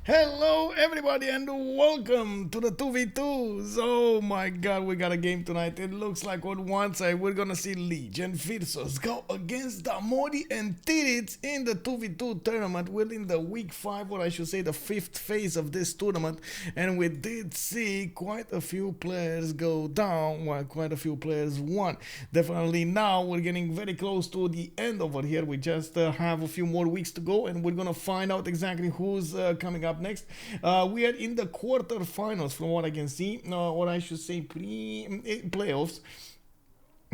Hello, everybody, and welcome to the 2v2's. Oh my god, we got a game tonight. It looks like on one side we're gonna see Lege and Phyrsos go against Damori and Titiits in the 2v2 tournament. We're in the week 5, or I should say the 5th phase of this tournament, and we did see quite a few players go down while quite a few players won. Definitely now we're getting very close to the end over here. We just have a few more weeks to go, and we're gonna find out exactly who's coming up next. We are in the quarterfinals from what I can see, or I should say playoffs.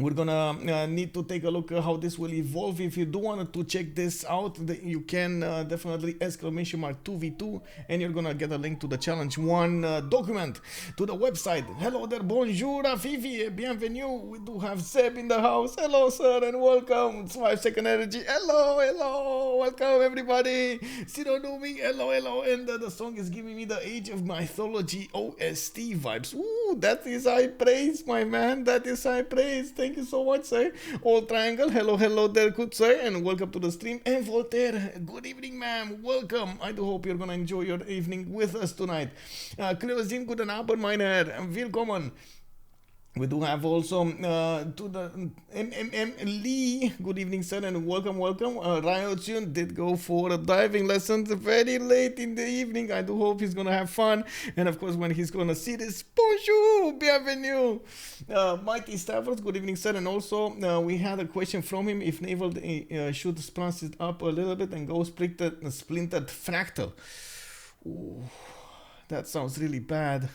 We're gonna need to take a look at how this will evolve. If you do want to check this out, you can definitely !2v2, and you're gonna get a link to the challenge 1 document to the website. Hello there, bonjour, Fifi, bienvenue. We do have Seb in the house. Hello, sir, and welcome. It's 5 second energy. Hello, welcome everybody. Sironumi, hello, and the song is giving me the Age of Mythology OST vibes. Ooh, that is high praise, my man. That is high praise. Thank you so much, sir. Old Triangle, hello there, good sir, and welcome to the stream. And Voltaire, good evening, ma'am. Welcome. I do hope you're gonna enjoy your evening with us tonight. Cleozin, guten Abend, meine Willkommen. We do have also to the Lee. Good evening, sir, and welcome. Ryo Chun did go for a diving lesson very late in the evening. I do hope he's gonna have fun, and of course, when he's gonna see this, bonjour, bienvenue. Mighty Stafford, good evening, sir, and also we had a question from him if Naval should splice it up a little bit and go splintered fractal. Ooh, that sounds really bad.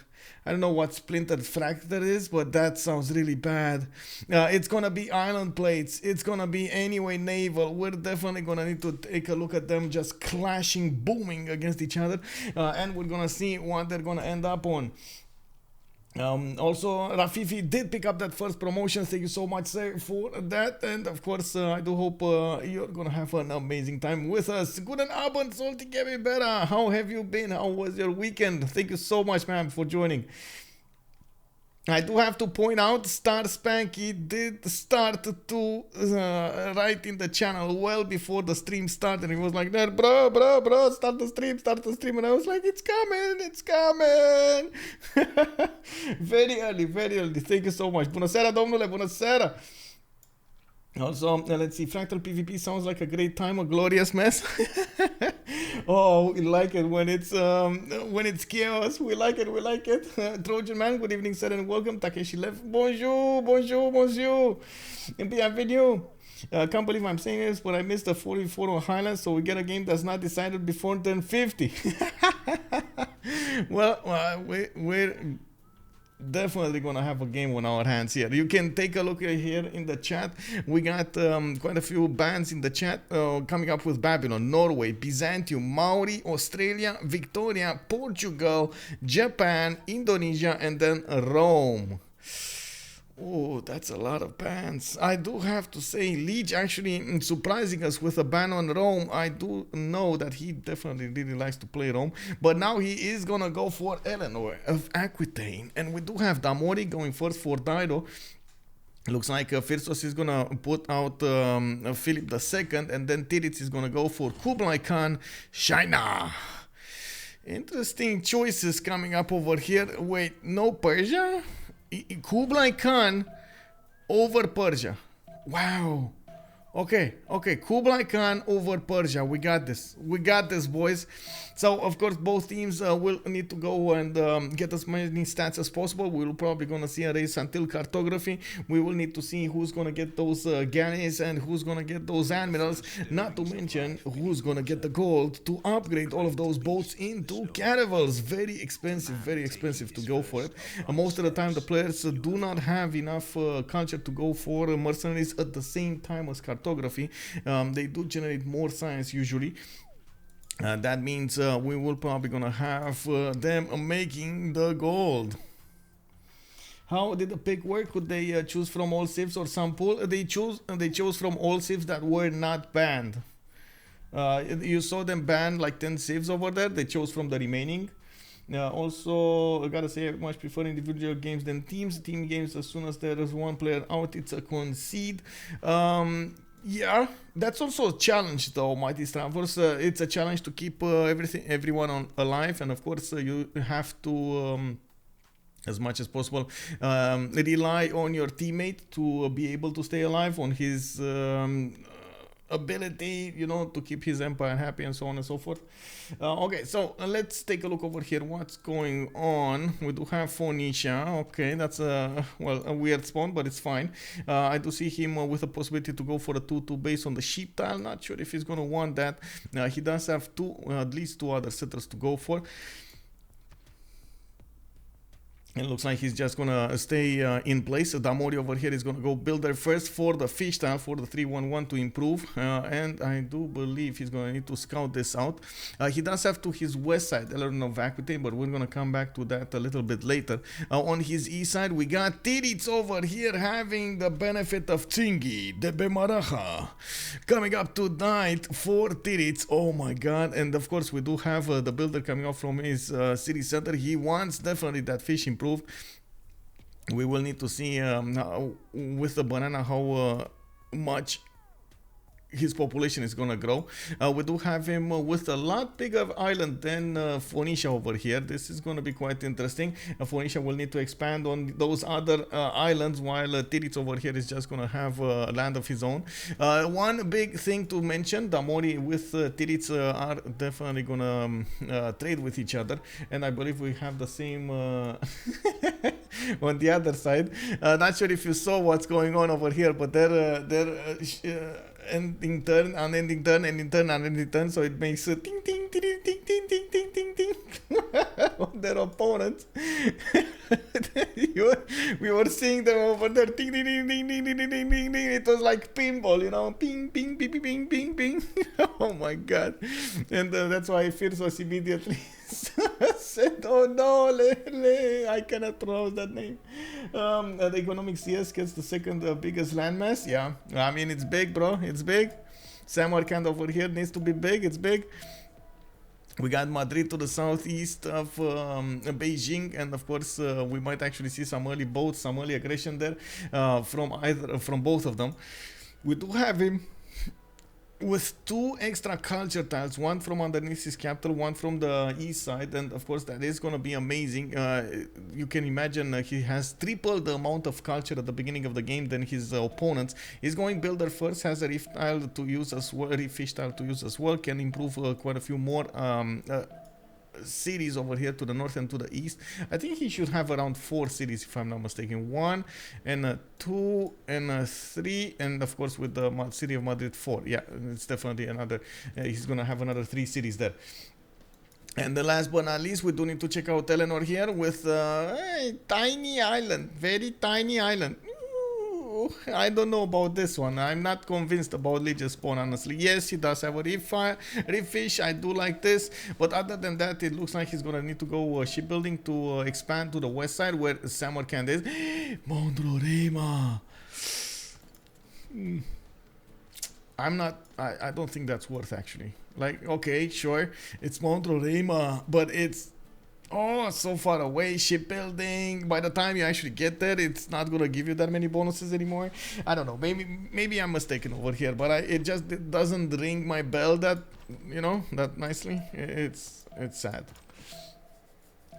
I don't know what splintered fractal is, but that sounds really bad. It's gonna be island plates. It's gonna be anyway naval. We're definitely gonna need to take a look at them just clashing, booming against each other, and we're gonna see what they're gonna end up on. Also, Rafifi did pick up that first promotion. Thank you so much, sir, for that. And of course, I do hope you're gonna have an amazing time with us. Guten Abend, Salty Better. How have you been? How was your weekend? Thank you so much, ma'am, for joining. I do have to point out, Star Spanky did start to write in the channel well before the stream started. He was like, bro, start the stream. And I was like, it's coming. Very early. Thank you so much. Bună seara, domnule, bună seara. Also, let's see, Fractal PvP sounds like a great time, a glorious mess. Oh, we like it when it's chaos. We like it. Trojan Man, good evening, sir, and welcome. Takeshi left. Bonjour. And bienvenue. Can't believe I'm saying this, but I missed the 44 on Highlands, so we get a game that's not decided before turn 50. Well, we're definitely gonna have a game on our hands here. You can take a look here in the chat. We got quite a few bands in the chat coming up with Babylon, Norway, Byzantium, Maori, Australia, Victoria, Portugal, Japan, Indonesia, and then Rome. Oh, that's a lot of bans. I do have to say, Lege actually surprising us with a ban on Rome. I do know that he definitely really likes to play Rome, but now he is gonna go for Eleanor of Aquitaine, and we do have Damori going first for Dido. Looks like Phyrsos is gonna put out Philip II, and then Titiits is gonna go for Kublai Khan, China. Interesting choices coming up over here. Wait, no Persia? Kublai Khan over Persia. Wow. Okay. Kublai Khan over Persia. We got this, boys. So, of course, both teams will need to go and get as many stats as possible. We're probably going to see a race until cartography. We will need to see who's going to get those galleys and who's going to get those admirals. Not to mention who's going to get the gold to upgrade all of those boats into caravels. Very expensive to go for it. Most of the time, the players do not have enough culture to go for mercenaries at the same time as cartography. They do generate more science usually. That means we will probably gonna have them making the gold. How did the pick work? Could they choose from all civs or some pool? They chose from all civs that were not banned. You saw them ban like 10 civs over there. They chose from the remaining. Also, I gotta say, I much prefer individual games than teams. Team games, as soon as there is one player out, it's a concede. Yeah, that's also a challenge, though, Mighty Stravers. It's a challenge to keep everyone alive, and of course, you have to, as much as possible, rely on your teammate to be able to stay alive, on his ability, you know, to keep his empire happy, and so on and so forth. Okay, so let's take a look over here. What's going on? We do have Phoenicia. Okay, that's a weird spawn, but it's fine. I do see him with a possibility to go for a 2-2 base on the sheep tile. Not sure if he's gonna want that. He does have at least two other setters to go for. It looks like he's just gonna stay in place. Damori over here is gonna go builder first for the fish tile, for the 3-1-1 to improve, and I do believe he's gonna need to scout this out. He does have to his west side Elerno Vacuity, but we're gonna come back to that a little bit later. On his east side, we got Titiits over here having the benefit of Tsingi, the Bemaraha, coming up tonight for Titiits. Oh my god, and of course we do have the builder coming up from his city center. He wants definitely that fish improved. We will need to see with the banana how much his population is gonna grow. We do have him with a lot bigger island than Phoenicia over here. This is gonna be quite interesting. Phoenicia will need to expand on those other islands, while Titiits over here is just gonna have a land of his own. One big thing to mention, Damori with Titiits are definitely gonna trade with each other, and I believe we have the same on the other side. Not sure if you saw what's going on over here, but they're ending turn, unending turn, ending turn, unending turn, so it makes a ting ting ting ting ting ting ting ting ting on their opponents. We were seeing them over there, ting ting ting ting ting ting ting ting ting. It was like pinball, you know, ping ping ping ping ping ping. Oh my god! And that's why Phyrsos immediately said, "Oh no, I cannot pronounce that name." The economic CS gets the second biggest landmass. Yeah, I mean it's big, bro. It's big. Samarkand over here needs to be big. It's big. We got Madrid to the southeast of Beijing, and of course we might actually see some early boats, some early aggression there from both of them. We do have him with two extra culture tiles, one from underneath his capital, one from the east side, and of course that is going to be amazing. You can imagine he has triple the amount of culture at the beginning of the game than his opponents. He's going builder first, has a reef tile to use as well, reef fish tile to use as well, can improve quite a few more cities over here to the north and to the east. I think he should have around 4 cities if I'm not mistaken. 1 and 2 and 3, and of course with the city of Madrid 4. Yeah, it's definitely another. He's gonna have another 3 cities there. And the last but not least, we do need to check out Eleanor here with a tiny island, very tiny island. I don't know about this one. I'm not convinced about Lege spawn, honestly. Yes, he does have a reef fish. I do like this, but other than that, it looks like he's gonna need to go shipbuilding to expand to the west side where Samarkand is. Mondrorema. I don't think that's worth actually. Like, okay, sure, it's Mondrorema, but it's so far away. Shipbuilding, by the time you actually get there, it's not gonna give you that many bonuses anymore. I don't know, maybe I'm mistaken over here, but it doesn't ring my bell that, you know, that nicely. It's sad.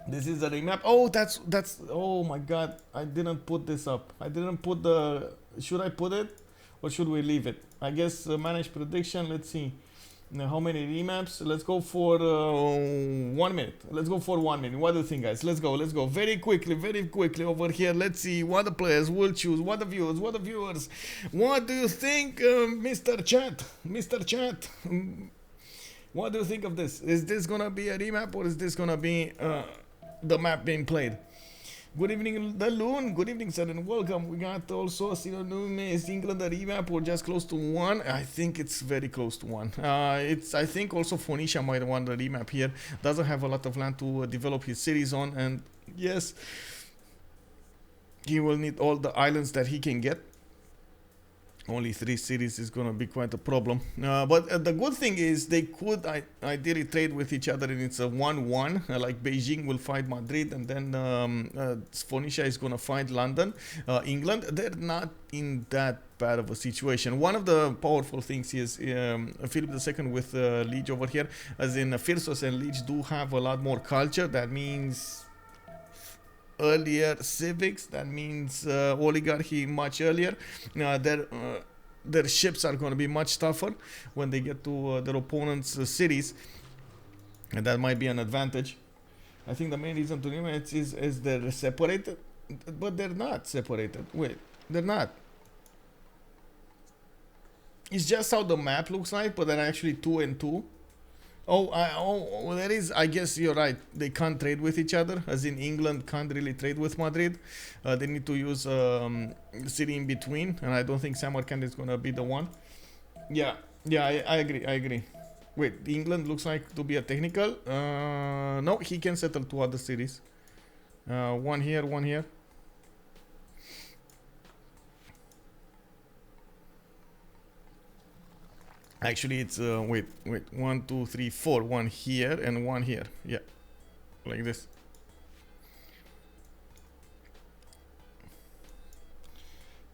This is a remap. Oh, that's oh my god, I didn't put this up. I didn't put the, should I put it or should we leave it? I guess manage prediction. Let's see. Now, how many remaps? Let's go for 1 minute. Let's go for 1 minute. What do you think, guys? Let's go. Very quickly over here. Let's see what the players will choose. What the viewers. What do you think, Mr. Chat? What do you think of this? Is this gonna be a remap or is this gonna be the map being played? Good evening, The Loon. Good evening, sir, and welcome. We got also is England a remap or just close to 1? I think it's very close to 1. I think also Phoenicia might want the remap here. Doesn't have a lot of land to develop his cities on, and yes, he will need all the islands that he can get. Only 3 cities is gonna be quite a problem. But the good thing is they could ideally trade with each other, and it's a 1-1. Like Beijing will fight Madrid, and then Phoenicia is gonna fight London, England. They're not in that bad of a situation. One of the powerful things is Philip II with Lege over here, as in Phyrsos and Lege do have a lot more culture. That means earlier civics, that means oligarchy much earlier. Their ships are going to be much tougher when they get to their opponents' cities, and that might be an advantage. I think the main reason to limit is they're separated, but they're not separated. Wait, they're not. It's just how the map looks like, but they're actually 2 and 2. There is. I guess you're right. They can't trade with each other, as in England can't really trade with Madrid. They need to use city in between, and I don't think Samarkand is gonna be the one. Yeah, I agree. Wait, England looks like to be a technical. No, he can settle 2 other cities. One here, one here. Actually, it's wait, 1, 2, 3, 4. 1 here and 1 here. Yeah, like this.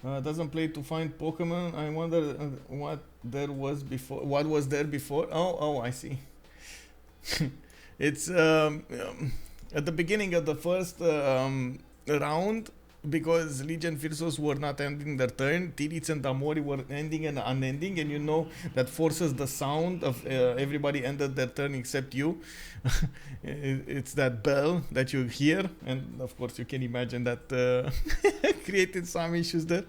Doesn't play to find Pokemon. I wonder what there was before. What was there before? Oh, I see. It's at the beginning of the first round. Because Lege and Phyrsos were not ending their turn, Titiits and Damori were ending and unending, and you know that forces the sound of everybody ended their turn except you. It's that bell that you hear, and of course you can imagine that created some issues there.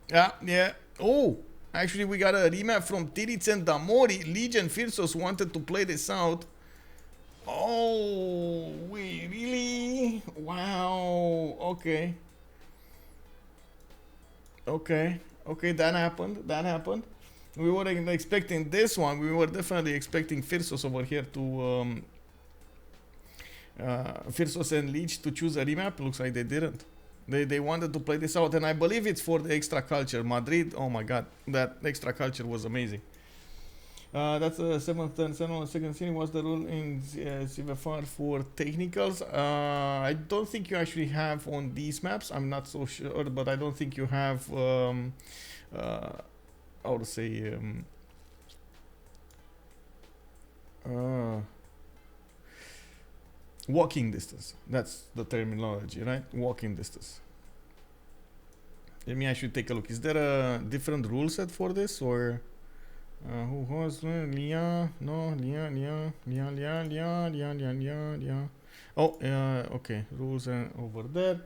Yeah. Oh, actually we got a remap from Titiits and Damori. Lege and Phyrsos wanted to play this out. Oh, wait, really? Wow. Okay, that happened. We weren't expecting this one. We were definitely expecting Phyrsos over here to Phyrsos and Lege to choose a remap. Looks like they didn't. They wanted to play this out, and I believe it's for the extra culture. Madrid, oh my god, that extra culture was amazing. That's the 7th and 2nd city. What's the rule in CivFR for technicals? I don't think you actually have on these maps. I'm not so sure, but I don't think you have how to say walking distance. That's the terminology, right? Walking distance. Let me actually take a look. Is there a different rule set for this, or who was Lia? No, Lia. Oh, okay. Rules over there,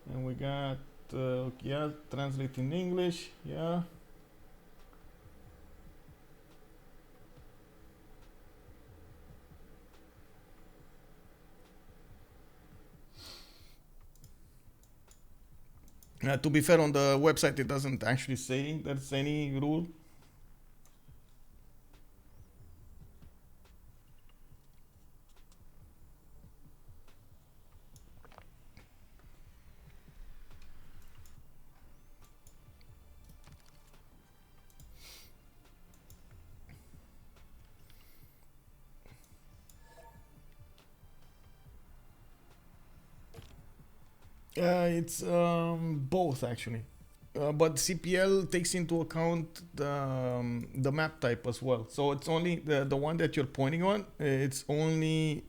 and we got yeah, translate in English. Yeah. To be fair, on the website it doesn't actually say there's any rule. It's both actually, but CPL takes into account the map type as well. So it's only the one that you're pointing on. It's only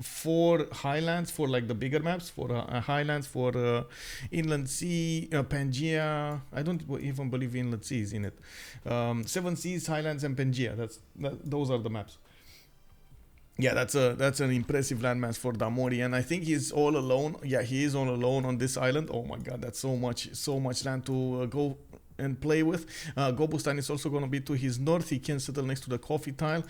4 highlands for like the bigger maps, for highlands for Inland Sea, Pangaea. I don't even believe Inland Sea is in it. 7 Seas, Highlands, and Pangaea. Those are the maps. Yeah, that's an impressive landmass for Damori, and I think he's all alone. Yeah, he is all alone on this island. Oh my god, that's so much land to go and play with. Gobustan is also going to be to his north. He can settle next to the coffee tile.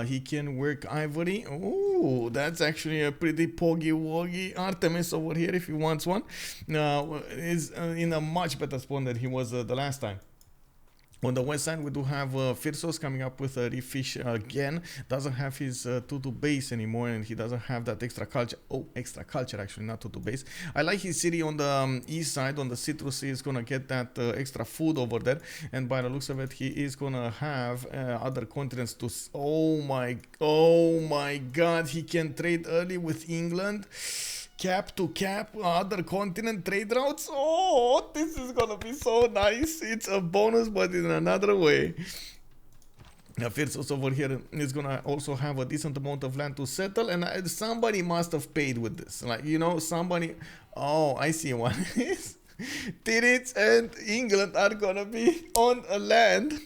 He can work ivory. Oh, that's actually a pretty poggy-woggy Artemis over here if he wants one. Is in a much better spawn than he was the last time. On the west side, we do have Phyrsos coming up with a refish again. Doesn't have his 2-2 base anymore, and he doesn't have that extra culture. Oh, extra culture actually, not 2-2 base. I like his city on the east side, on the citrus. He's gonna get that extra food over there, and by the looks of it, he is gonna have other continents to. Oh my God! He can trade early with England. Cap to cap, other continent trade routes. Oh, this is gonna be so nice. It's a bonus, but in another way. Phyrsos over here is gonna also have a decent amount of land to settle, and somebody must have paid with this. Like, you know, somebody. Oh, I see one. Titiits and England are gonna be on a land.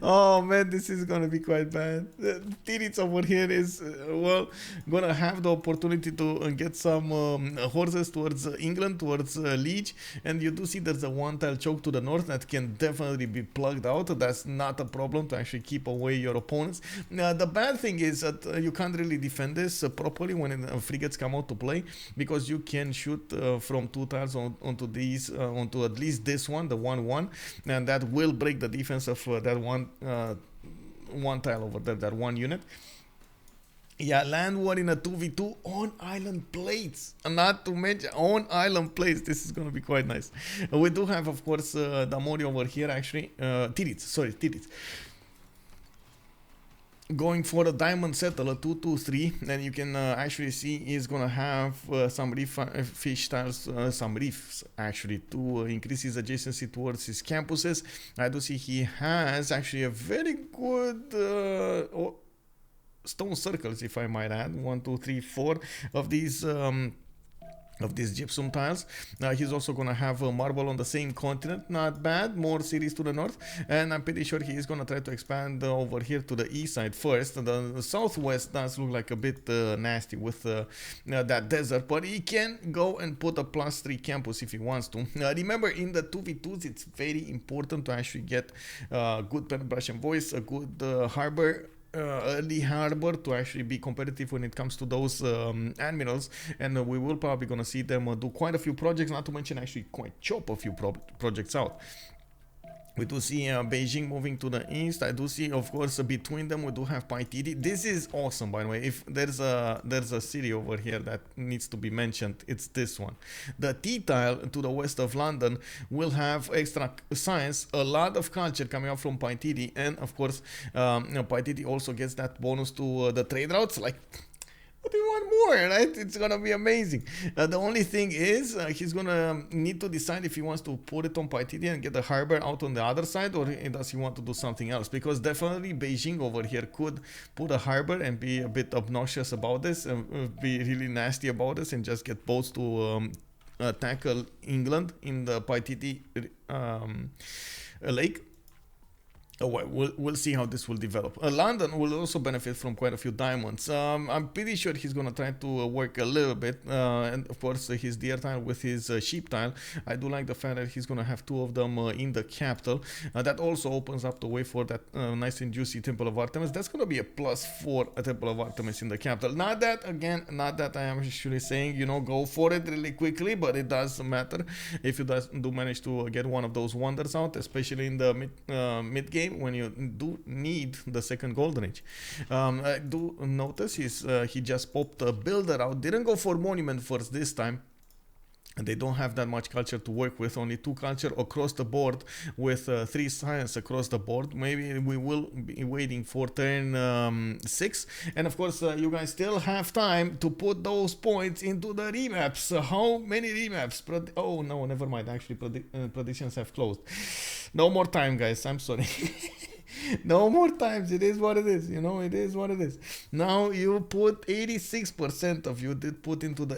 Oh man, this is gonna be quite bad. Titiits over here is well gonna have the opportunity to get some horses towards England, towards Lege, and you do see there's a one-tile choke to the north that can definitely be plugged out. That's not a problem to actually keep away your opponents. The bad thing is that you can't really defend this properly when frigates come out to play, because you can shoot from 2 tiles onto these, onto at least this one, the 1-1, and that will break the defense of that one tile over there, that one unit. Yeah, land war in a 2v2 on island plates. Not to mention on island plates. This is gonna be quite nice. We do have, of course, Damori over here actually. Titiits. Going for a diamond settle, a 2-2-3, and you can actually see he's gonna have some fish tiles, some reefs actually, to increase his adjacency towards his campuses. I do see he has actually a very good stone circles, if I might add. 1, 2, 3, 4 of these gypsum tiles. He's also gonna have a marble on the same continent, not bad. More cities to the north, and I'm pretty sure he is gonna try to expand over here to the east side first. The southwest does look like a bit nasty with that desert, but he can go and put a +3 campus if he wants to. Remember, in the 2v2s, it's very important to actually get good penetration voice, a good harbor, early harbor, to actually be competitive when it comes to those admirals, and we will probably gonna see them do quite a few projects, not to mention actually quite chop a few projects out. We do see Beijing moving to the east. I do see, of course, between them we do have Paititi. This is awesome, by the way. If there's a city over here that needs to be mentioned, it's this one. The T-tile to the west of London will have extra science, a lot of culture coming up from Paititi, and of course, Paititi also gets that bonus to the trade routes. Like, what do you want more, right? It's gonna be amazing. The only thing is, he's gonna need to decide if he wants to put it on Paititi and get the harbor out on the other side, or does he want to do something else? Because definitely Beijing over here could put a harbor and be a bit obnoxious about this, and be really nasty about this, and just get boats to tackle England in the Paititi lake. We'll see how this will develop. London will also benefit from quite a few diamonds. I'm pretty sure he's gonna try to work a little bit, and of course his deer tile with his sheep tile. I do like the fact that he's gonna have 2 of them in the capital. That also opens up the way for that nice and juicy Temple of Artemis. That's gonna be a +4 Temple of Artemis in the capital. Not that I am actually saying, you know, go for it really quickly, but it does matter if you do manage to get one of those wonders out, especially in the mid game, when you do need the second golden age. I do notice he just popped a builder out, didn't go for monument first this time. And they don't have that much culture to work with, only 2 culture across the board, with 3 science across the board. Maybe we will be waiting for turn 6, and of course you guys still have time to put those points into the remaps. How many remaps? Oh no, never mind, actually predictions have closed. No more time, guys, I'm sorry. No more times. It is what it is, you know. It is what it is. Now you put 86% of you did put into the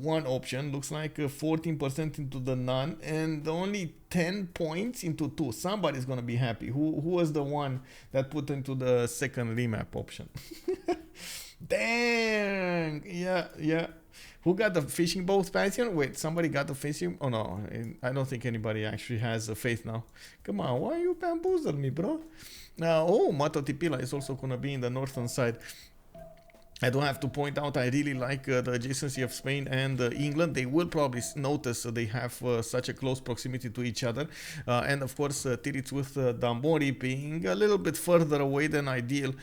one option. Looks like 14% into the none, and only 10 points into 2. Somebody's gonna be happy. Who was the one that put into the second remap option? Dang. Yeah. Who got the fishing boat expansion? Wait, somebody got the fishing? Oh no, I don't think anybody actually has faith now. Come on, why you bamboozle me, bro? Oh, Matotipila is also gonna be in the northern side. I don't have to point out, I really like the adjacency of Spain and England. They will probably notice they have such a close proximity to each other. And of course, Titiits with Damori being a little bit further away than ideal.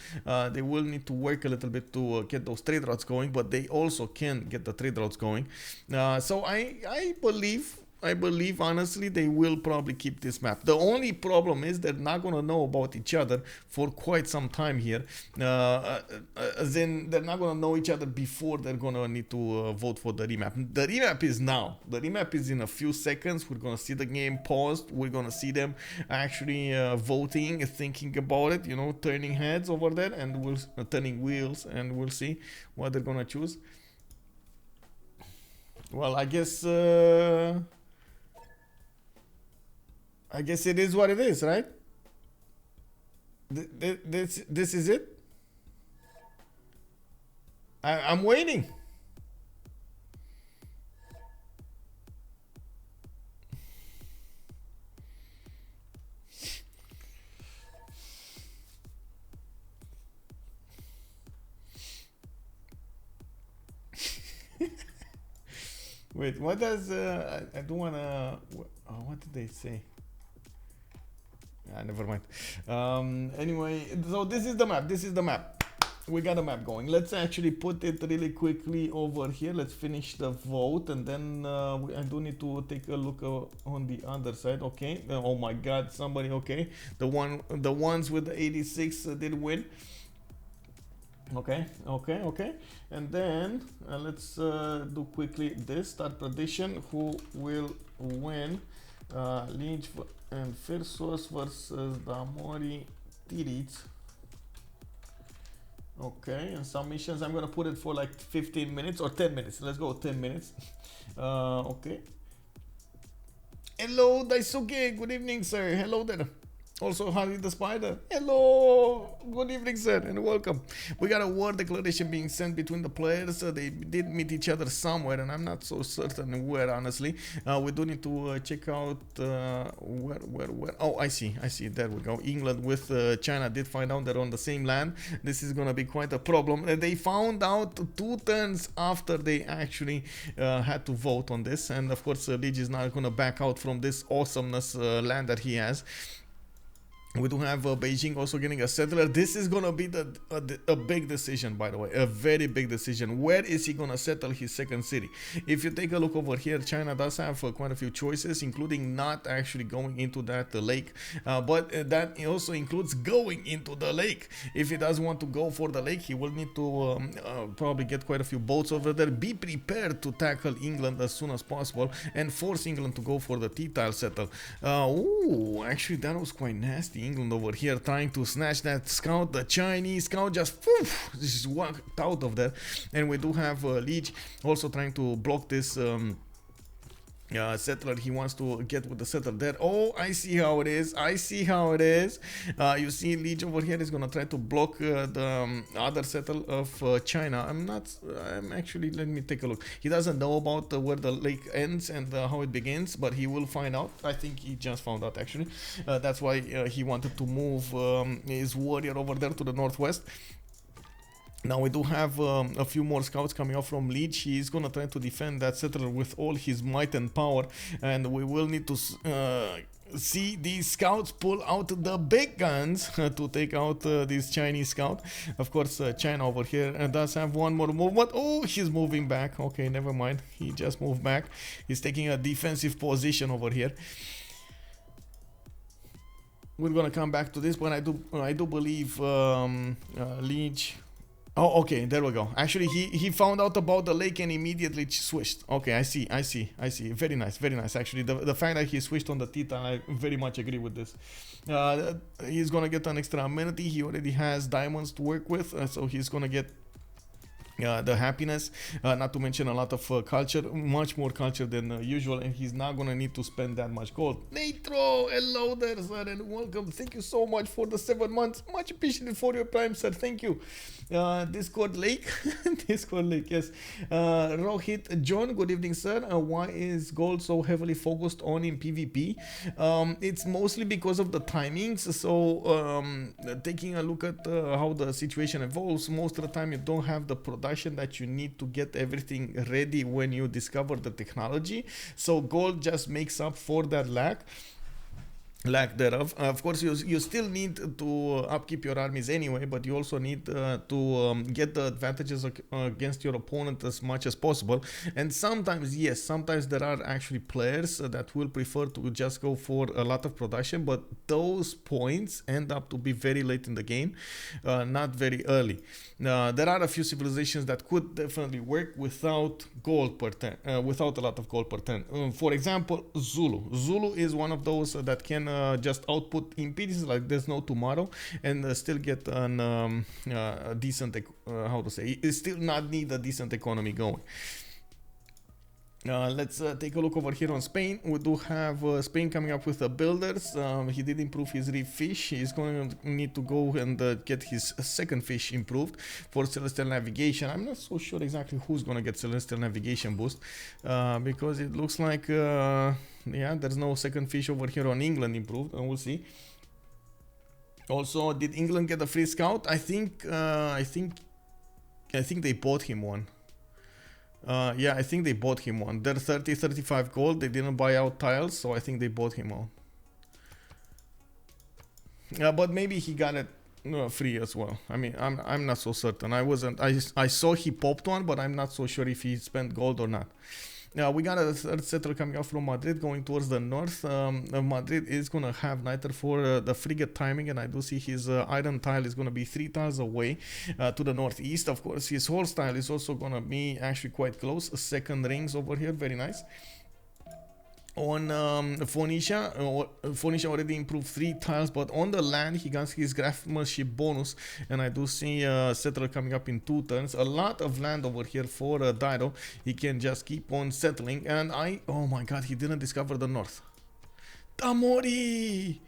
They will need to work a little bit to get those trade routes going, but they also can get the trade routes going. So I believe honestly they will probably keep this map. The only problem is they're not going to know about each other for quite some time here. As in, they're not going to know each other before they're going to need to vote for the remap. The remap is now. The remap is in a few seconds. We're going to see the game paused. We're going to see them actually voting, thinking about it, you know, turning heads over there, and we'll turning wheels, and we'll see what they're going to choose. Well, I guess it is what it is, right? This is it. I'm waiting. Wait, what does I don't wanna. What did they say? Never mind. Anyway, so this is the map. This is the map. We got a map going. Let's actually put it really quickly over here. Let's finish the vote, and then I do need to take a look on the other side. Okay. Oh my God! Somebody. Okay. The ones with the 86 did win. Okay. And then let's do quickly this start prediction. Who will win? Lege and Phyrsos versus Damori, Titiits. Okay, and submissions, I'm gonna put it for like 15 minutes or 10 minutes. Let's go 10 minutes. Okay. Hello, Daisuke. Good evening, sir. Hello there. Also, Harry the Spider. Hello. Good evening, sir, and welcome. We got a war declaration being sent between the players. They did meet each other somewhere, and I'm not so certain where, honestly. We do need to check out where. Oh, I see. There we go. England with China did find out they're on the same land. This is gonna be quite a problem. They found out 2 turns after they actually had to vote on this, and of course, Lege is not gonna back out from this awesomeness land that he has. We do have Beijing also getting a settler. This is gonna be a big decision, by the way, a very big decision. Where is he gonna settle his second city? If you take a look over here, China does have quite a few choices, including not actually going into that lake, but that also includes going into the lake. If he does want to go for the lake, he will need to probably get quite a few boats over there. Be prepared to tackle England as soon as possible and force England to go for the T-tile settle. Ooh, actually that was quite nasty. England over here trying to snatch that scout. The Chinese scout just walked out of there, and we do have Lege also trying to block this settler. He wants to get with the settler there. Oh, I see how it is. You see Lege over here is gonna try to block the other settler of China. I'm actually, let me take a look. He doesn't know about where the lake ends and how it begins, but he will find out. I think he just found out, actually. That's why he wanted to move his warrior over there to the northwest. Now we do have a few more scouts coming up from Lege. He's gonna try to defend that settler with all his might and power, and we will need to see these scouts pull out the big guns to take out this Chinese scout. Of course, China over here does have one more movement. Oh, he's moving back. Okay, never mind. He just moved back. He's taking a defensive position over here. We're gonna come back to this, but I do believe Lege. Oh, okay, there we go. Actually, he found out about the lake and immediately switched. Okay, I see. Very nice. Actually, the fact that he switched on the Titan, I very much agree with this. He's gonna get an extra amenity. He already has diamonds to work with, so he's gonna get the happiness, not to mention a lot of culture, much more culture than usual, and he's not gonna need to spend that much gold. Natro, hello there, sir, and welcome. Thank you so much for the 7 months. Much appreciated for your prime, sir. Thank you. Discord Lake, Discord Lake, yes. Rohit John, good evening, sir. Why is gold so heavily focused on in PvP? It's mostly because of the timings. So taking a look at how the situation evolves, most of the time you don't have the production that you need to get everything ready when you discover the technology. So gold just makes up for that lack thereof. Of course, you still need to upkeep your armies anyway, but you also need to get the advantages against your opponent as much as possible. And sometimes, yes, sometimes there are actually players that will prefer to just go for a lot of production, but those points end up to be very late in the game, not very early. There are a few civilizations that could definitely work without gold per turn, without a lot of gold per turn. For example, Zulu. Zulu is one of those that can just output in pieces like there's no tomorrow, and still get an decent, how to say, it still not need a decent economy going. Let's take a look over here on Spain. We do have Spain coming up with the builders. He did improve his reef fish. He's going to need to go and get his second fish improved for celestial navigation. I'm not so sure exactly who's going to get celestial navigation boost, because it looks like yeah, there's no second fish over here on England improved, and we'll see. Also, did England get a free scout? I think they bought him one. Yeah, I think they bought him one. They're 35 gold. They didn't buy out tiles, so I think they bought him one. But maybe he got it free as well. I mean, I'm not so certain. I saw he popped one, but I'm not so sure if he spent gold or not. We got a third settler coming out from Madrid going towards the north. Madrid is going to have neither for the frigate timing, and I do see his iron tile is going to be 3 tiles away to the northeast. Of course, his horse tile is also going to be actually quite close. Second rings over here, very nice. On Phoenicia already improved 3 tiles, but on the land he got his craftsmanship bonus, and I do see settler coming up in 2 turns. A lot of land over here for Dido. He can just keep on settling, and oh my god, he didn't discover the north. Damori!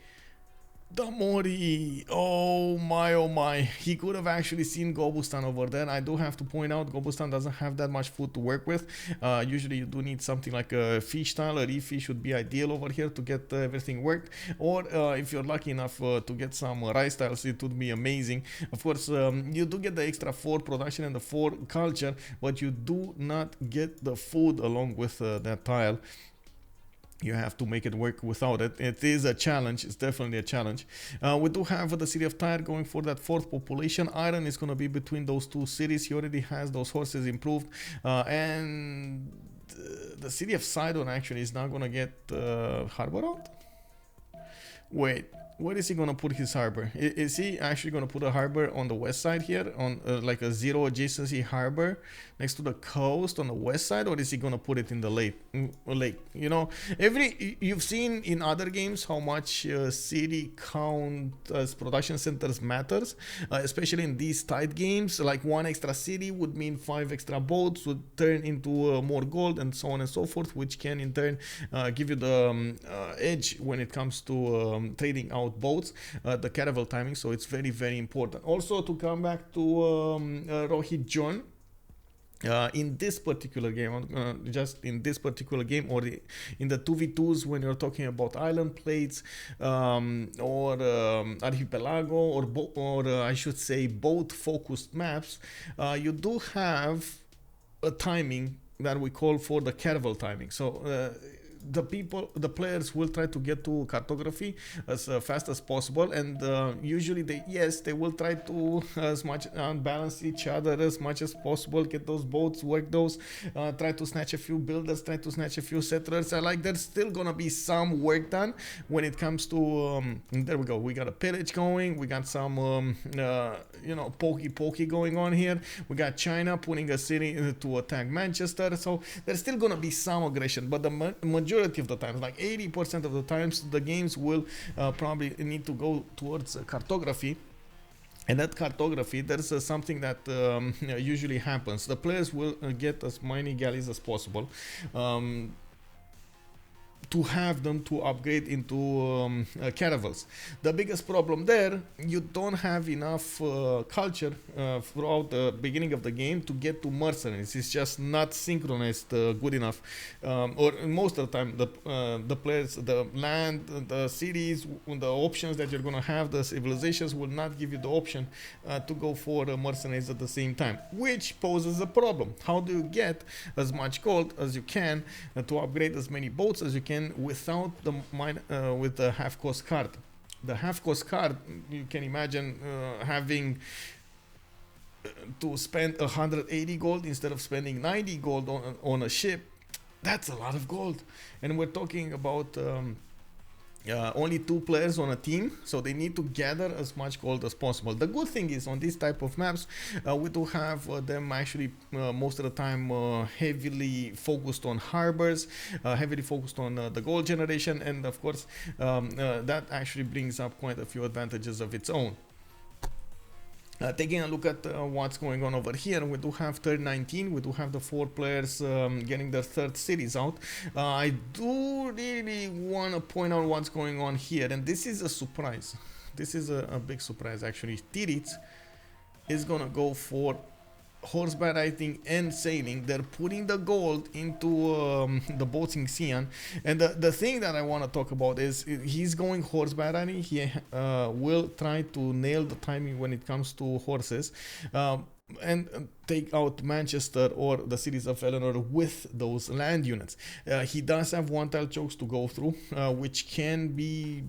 Oh my, he could have actually seen Gobustan over there. I do have to point out, Gobustan doesn't have that much food to work with. Usually you do need something like a fish tile. A reef fish would be ideal over here to get everything worked, or if you're lucky enough to get some rice tiles, it would be amazing. Of course, you do get the extra 4 production and the 4 culture, but you do not get the food along with that tile. You have to make it work without it. It is a challenge. It's definitely a challenge. We do have the city of Tyre going for that 4th population. Iron is going to be between those 2 cities. He already has those horses improved. And the city of Sidon actually is now going to get harbor out. Wait, where is he going to put his harbor? Is he actually going to put a harbor on the west side here, on like a 0 adjacency harbor next to the coast on the west side, or is he going to put it in the lake? You know, you've seen in other games how much city count as production centers matters, especially in these tight games. Like 1 extra city would mean 5 extra boats would turn into more gold, and so on and so forth, which can in turn give you the edge when it comes to trading out boats, the caravel timing. So it's very, very important. Also, to come back to Rohit John, in this particular game, just in this particular game, or in the 2v2's, when you're talking about island plates or archipelago, or I should say boat focused maps, you do have a timing that we call for the caravel timing. So the players will try to get to cartography as fast as possible, and usually they will try to as much balance each other as much as possible, get those boats, work those, try to snatch a few builders, try to snatch a few settlers. Like there's still gonna be some work done when it comes to there we go, we got a pillage going, we got some you know, pokey going on here. We got China putting a city to attack Manchester, so there's still gonna be some aggression, but the majority of the times, like 80% of the times, the games will probably need to go towards cartography And that cartography, there's something that usually happens. The players will get as many galleys as possible, to have them to upgrade into caravels. The biggest problem there, you don't have enough culture throughout the beginning of the game to get to mercenaries. It's just not synchronized good enough, or most of the time the players, the land, the cities, the options that you're gonna have, the civilizations will not give you the option to go for mercenaries at the same time, which poses a problem. How do you get as much gold as you can to upgrade as many boats as you can without the with the half cost card? The half cost card, you can imagine having to spend 180 gold instead of spending 90 gold on a ship. That's a lot of gold, and we're talking about only 2 players on a team, so they need to gather as much gold as possible. The good thing is, on this type of maps, we do have them actually most of the time heavily focused on harbors, heavily focused on the gold generation, and of course that actually brings up quite a few advantages of its own. Taking a look at what's going on over here, we do have turn 19, we do have the 4 players getting their 3rd cities out. I do really want to point out what's going on here, and this is a surprise. This is a big surprise actually. Titiits is gonna go for horseback riding and sailing. They're putting the gold into the boats in Xi'an, and the thing that I want to talk about is he's going horseback riding. He will try to nail the timing when it comes to horses, and take out Manchester or the cities of Eleanor with those land units. He does have 1 tile chokes to go through, which can be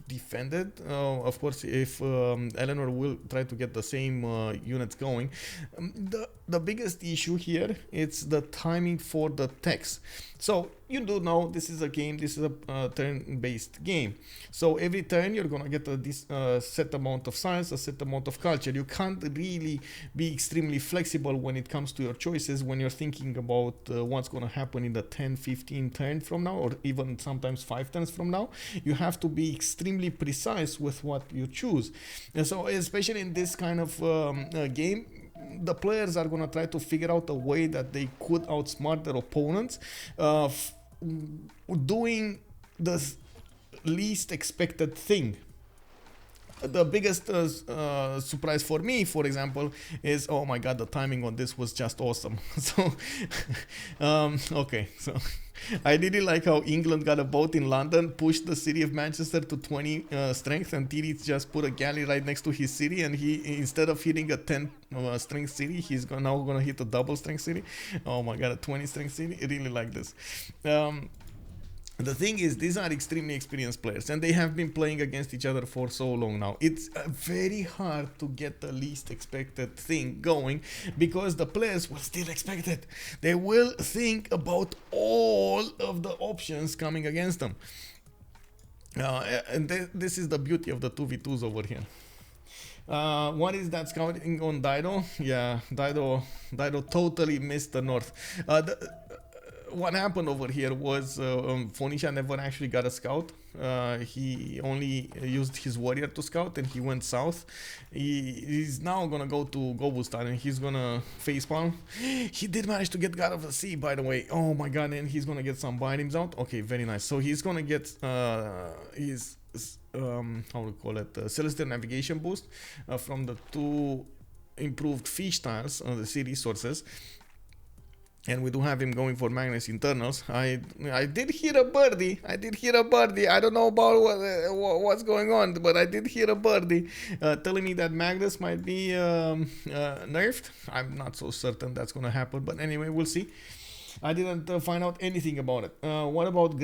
defended, of course, if Eleanor will try to get the same units going. The biggest issue here, it's the timing for the text. So you do know this is a game, this is a turn-based game. So every turn you're gonna get a set amount of science, a set amount of culture. You can't really be extremely flexible when it comes to your choices when you're thinking about what's gonna happen in the 10-15 turn from now, or even sometimes 5 turns from now. You have to be extremely precise with what you choose. And so especially in this kind of game, the players are going to try to figure out a way that they could outsmart their opponents, doing the least expected thing. The biggest surprise for me, for example, is, oh my god, the timing on this was just awesome. So okay, so I really like how England got a boat in London, pushed the city of Manchester to 20 strength, and Titiits just put a galley right next to his city, and he, instead of hitting a 10 strength city, he's now gonna hit a double strength city. Oh my god, a 20 strength city. I really like this. The thing is, these are extremely experienced players, and they have been playing against each other for so long now. It's very hard to get the least expected thing going, because the players will still expect it. They will think about all of the options coming against them. And this is the beauty of the 2v2s over here. What is that scouting on Dido? Yeah, Dido totally missed the north. What happened over here was Phoenicia never actually got a scout. He only used his warrior to scout, and he went south. He's now gonna go to Gobustan, and he's gonna facepalm. He did manage to get God of the Sea, by the way. Oh my god, and he's gonna get some bindings out. Okay, very nice. So he's gonna get his how we call it, Celestial Navigation boost from the 2 improved fish tiles on the sea resources. And we do have him going for Magnus Internals. I did hear a birdie. I don't know about what's going on, but I did hear a birdie telling me that Magnus might be nerfed. I'm not so certain that's going to happen, but anyway, we'll see. I didn't find out anything about it. What about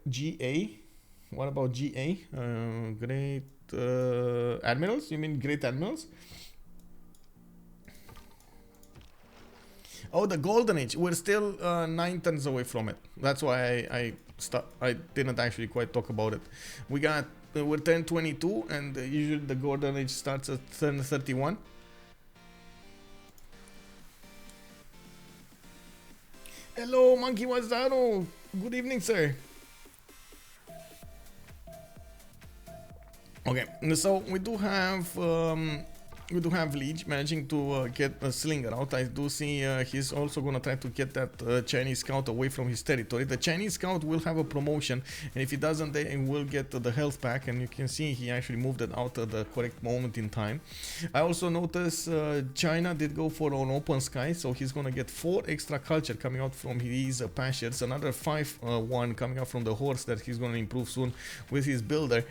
GA? What about GA? Great Admirals? You mean Great Admirals? Oh, the Golden Age. We're still 9 turns away from it. That's why I didn't actually quite talk about it. We're turn 22, and usually the Golden Age starts at turn 31. Hello, Monkey Wazaro. Good evening, sir. Okay, so we do have Lege managing to get a slinger out. I do see he's also gonna try to get that Chinese scout away from his territory. The Chinese scout will have a promotion, and if he doesn't, they will get the health pack. And you can see he actually moved it out at the correct moment in time. I also noticed China did go for an open sky, so he's gonna get 4 extra culture coming out from his pastures, another 5 coming out from the horse that he's gonna improve soon with his builder.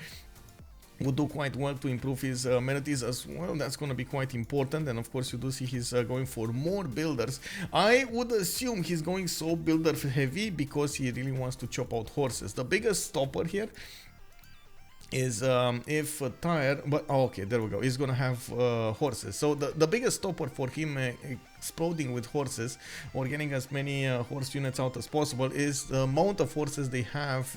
Would do quite well to improve his amenities as well. That's going to be quite important. And of course you do see he's going for more builders. I would assume he's going so builder heavy because he really wants to chop out horses. The biggest stopper here is if a tire, but oh, okay, there we go, he's gonna have horses. So the biggest stopper for him exploding with horses or getting as many horse units out as possible is the amount of horses they have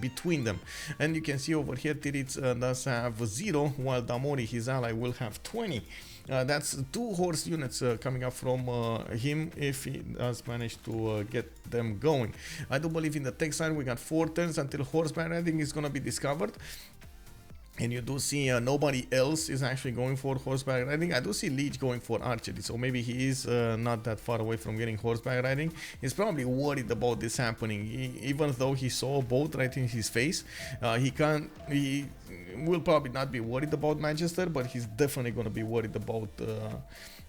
between them. And you can see over here Titiits does have 0, while Damori, his ally, will have 20. That's 2 horse units coming up from him if he does manage to get them going. I do believe in the tech side we got 4 turns until horseback riding is gonna be discovered. And you do see nobody else is actually going for horseback riding. I do see Lege going for archery, so maybe he is not that far away from getting horseback riding. He's probably worried about this happening, even though he saw a boat right in his face. He will probably not be worried about Manchester, but he's definitely going to be worried about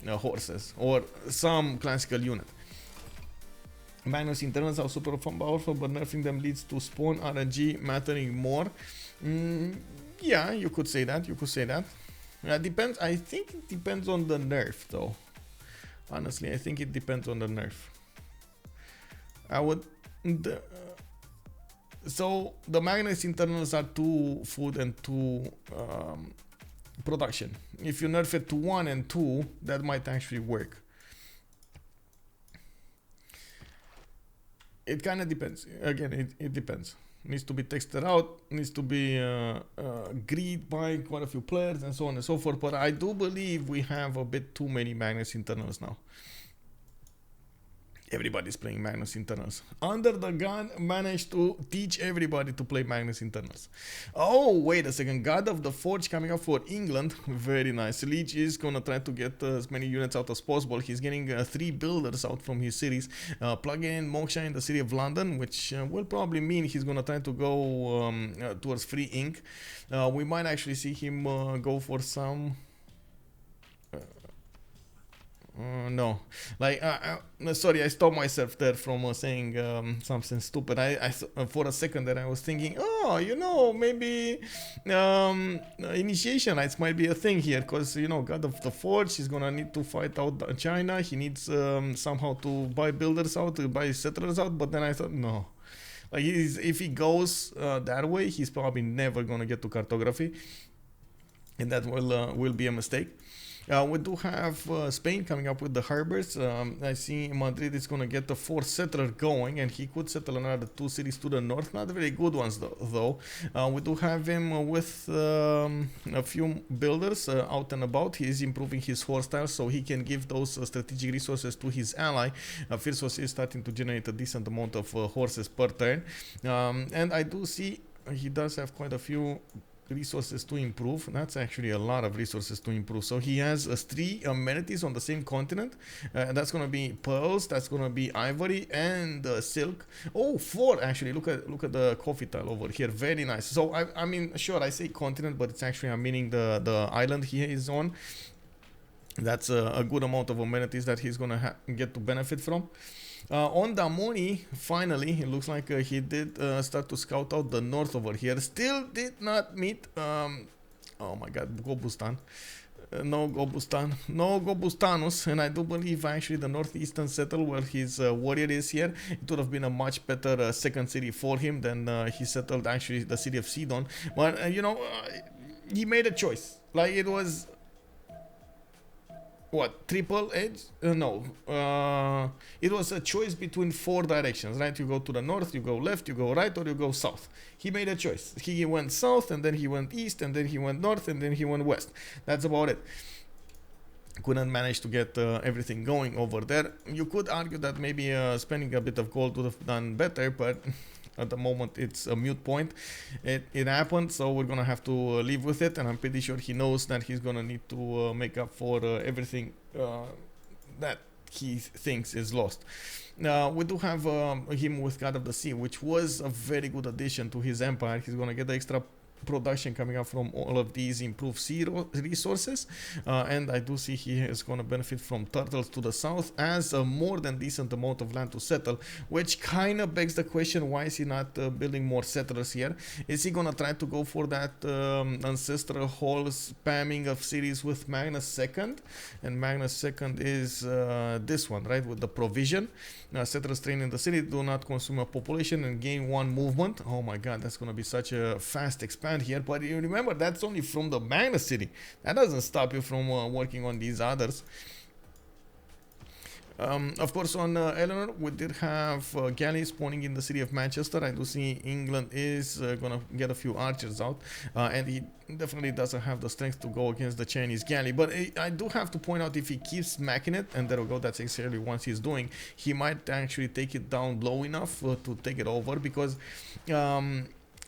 horses or some classical unit. Magnus internals are super powerful, but nerfing them leads to spawn RNG mattering more. Yeah, you could say that. You could say that. Depends. I think it depends on the nerf, though. Honestly, I think it depends on the nerf. I would. So the Magnus internals are 2 food and 2 production. If you nerf it to 1 and 2, that might actually work. It kind of depends. Again, it depends. Needs to be texted out, needs to be agreed by quite a few players and so on and so forth. But I do believe we have a bit too many Magnus internals now. Everybody's playing Magnus internals. Under the Gun managed to teach everybody to play Magnus internals. Oh, wait a second. God of the Forge coming up for England. Very nice. Lege is gonna try to get as many units out as possible. He's getting 3 builders out from his cities. Plugging in Moksha in the city of London, which will probably mean he's gonna try to go towards free ink. We might actually see him go for some... no, like sorry, I stopped myself there from saying something stupid. I for a second there I was thinking, oh, you know, maybe initiation rights might be a thing here, because you know, God of the Forge, he's gonna need to fight out China. He needs somehow to buy builders out, to buy settlers out. But then I thought, no, like if he goes that way, he's probably never gonna get to cartography, and that will be a mistake. We do have Spain coming up with the harbors. I see Madrid is going to get the 4th settler going, and he could settle another 2 cities to the north. Not very good ones, though. We do have him with a few builders out and about. He is improving his horse style, so he can give those strategic resources to his ally. Phyrsos is starting to generate a decent amount of horses per turn. And I do see he does have quite a few resources to improve. That's actually a lot of resources to improve. So he has 3 amenities on the same continent. That's going to be pearls, that's going to be ivory, and silk. Oh, 4 actually. Look at the coffee tile over here. Very nice. So I mean, sure, I say continent, but it's actually, I'm meaning the island he is on. That's a good amount of amenities that he's going to get to benefit from. On Damori, finally, it looks like he did start to scout out the north over here. Still did not meet, oh my god, Gobustan. No Gobustan, no Gobustanus, and I do believe actually the northeastern settle where his warrior is here, it would have been a much better second city for him than he settled actually the city of Sidon. But, you know, he made a choice. Like, it was... what, triple edge? No, it was a choice between 4 directions, right? You go to the north, you go left, you go right, or you go south. He made a choice. He went south, and then he went east, and then he went north, and then he went west. That's about it. Couldn't manage to get everything going over there. You could argue that maybe spending a bit of gold would have done better, but at the moment it's a mute point. It happened, so we're gonna have to live with it, and I'm pretty sure he knows that he's gonna need to make up for everything that he thinks is lost. We do have him with God of the Sea, which was a very good addition to his empire. He's gonna get the extra production coming up from all of these improved sea resources, and I do see he is going to benefit from turtles to the south as a more than decent amount of land to settle, which kind of begs the question, why is he not building more settlers here? Is he going to try to go for that ancestral hall spamming of cities with Magnus II? And Magnus II is this one, right, with the provision. Settlers trained in the city do not consume a population and gain 1 movement. Oh my god, that's going to be such a fast expand here, but you remember that's only from the Magnus city. That doesn't stop you from working on these others. Of course, on Eleanor, we did have galleys spawning in the city of Manchester. I do see England is gonna get a few archers out, and he definitely doesn't have the strength to go against the Chinese galley. But I do have to point out, if he keeps smacking it, and there we go, that's exactly what he's doing, he might actually take it down low enough to take it over, because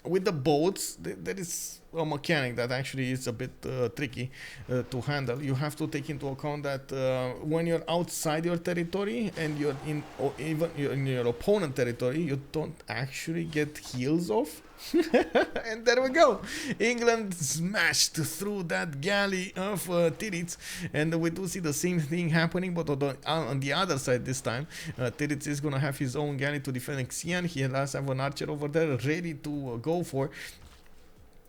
with the boats, there is a mechanic that actually is a bit tricky to handle. You have to take into account that when you're outside your territory and you're in, or even you're in your opponent territory, you don't actually get heals off. And there we go. England smashed through that galley of Titiits, and we do see the same thing happening, but on the other side this time. Titiits is gonna have his own galley to defend Xi'an. He does have an archer over there ready to go for.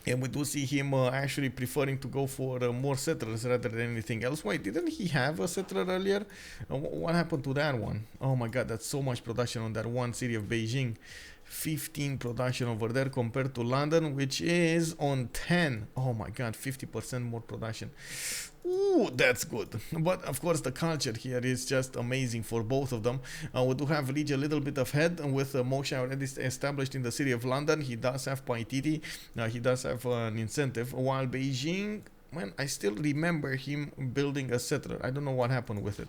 And we do see him actually preferring to go for more settlers rather than anything else. Wait, didn't he have a settler earlier? What happened to that one? Oh my god, that's so much production on that one city of Beijing. 15 production over there compared to London, which is on 10. Oh my god, 50% more production. Ooh, that's good. But of course the culture here is just amazing for both of them. We do have Lege a little bit ahead with Moshe already established in the city of London. He does have Paititi. He does have an incentive, while Beijing, man, I still remember him building a settler. I don't know what happened with it.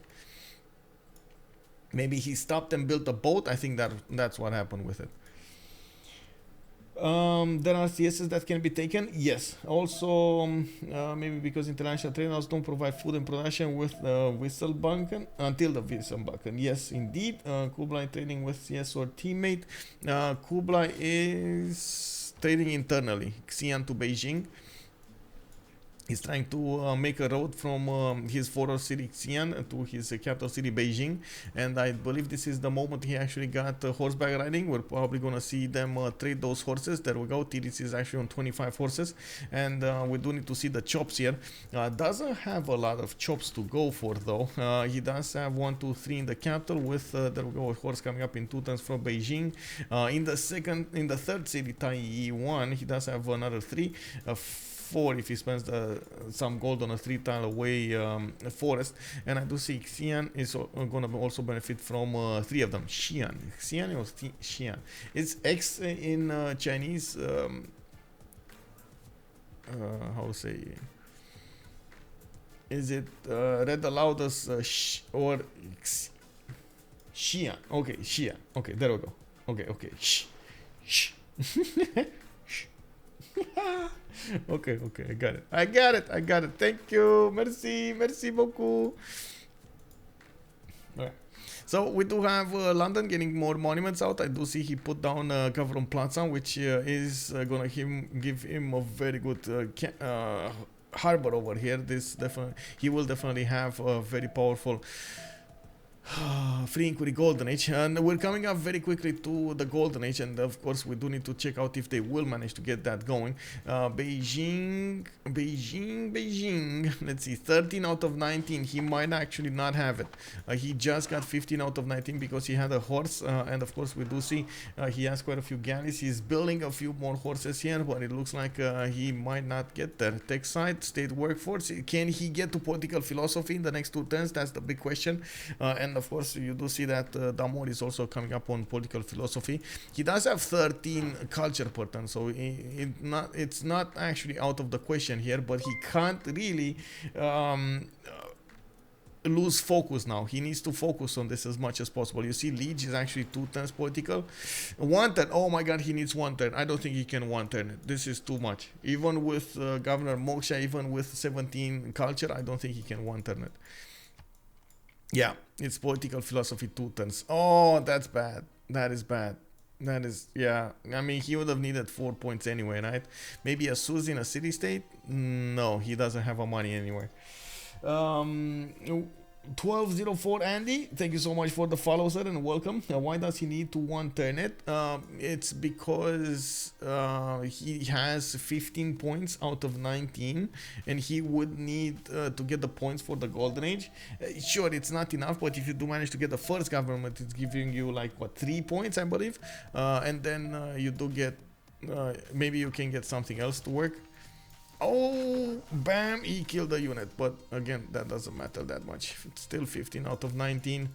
Maybe he stopped and built a boat. I think that's what happened with it. There are CSs that can be taken, yes. Also, maybe because international traders don't provide food and production with Wisselbanken until the Wisselbanken. Yes, indeed. Kublai trading with CS or teammate. Kublai is trading internally, Xi'an to Beijing. He's trying to make a road from his former city Xi'an to his capital city Beijing, and I believe this is the moment he actually got horseback riding. We're probably gonna see them trade those horses. There we go. Titiits is actually on 25 horses, and we do need to see the chops here. Doesn't have a lot of chops to go for though. He does have 1, 2, 3 in the capital with there we go, a horse coming up in 2 turns from Beijing. In the third city, Tai 1, he does have another 3. 4 if he spends some gold on a 3-tile away forest, and I do see Xi'an is going to also benefit from 3 of them. Xi'an or Xi'an? It's X in Chinese. How to say? Is it read aloud as or Xi'an? Okay, Xi'an. Okay, there we go. Okay, shh. Okay, I got it. Thank you. Merci beaucoup. Okay. So we do have London getting more monuments out. I do see he put down Gavron Plaza, which is gonna give him a very good harbor over here. He will definitely have a very powerful free inquiry golden age, and we're coming up very quickly to the golden age, and of course we do need to check out if they will manage to get that going. Beijing, let's see, 13 out of 19. He might actually not have it. He just got 15 out of 19 because he had a horse, and of course we do see he has quite a few galleys. He's building a few more horses here, but it looks like he might not get there. Tech side, state workforce, can he get to political philosophy in the next 2 turns? That's the big question. And of course you do see that Damori is also coming up on political philosophy. He does have 13 culture per turn, so it's not actually out of the question here, but he can't really lose focus now. He needs to focus on this as much as possible. You see, Lege is actually 2 turns political. 1 turn. Oh my god, he needs 1 turn. I don't think he can 1 turn it. This is too much. Even with Governor Moksha, even with 17 culture, I don't think he can 1 turn it. Yeah, it's political philosophy 2 turns. Oh, that's bad. That is bad. That is, yeah. I mean, he would have needed 4 points anyway, right? Maybe a Suz in a city state? No, he doesn't have a money anywhere. 1204 Andy, thank you so much for the follow, sir, and welcome. Why does he need to 1 turn it? It's because he has 15 points out of 19, and he would need to get the points for the golden age. Sure, it's not enough, but if you do manage to get the first government, it's giving you like what, 3 points, I believe, and then you do get maybe you can get something else to work. Oh, bam, he killed the unit, but again, that doesn't matter that much. It's still 15 out of 19.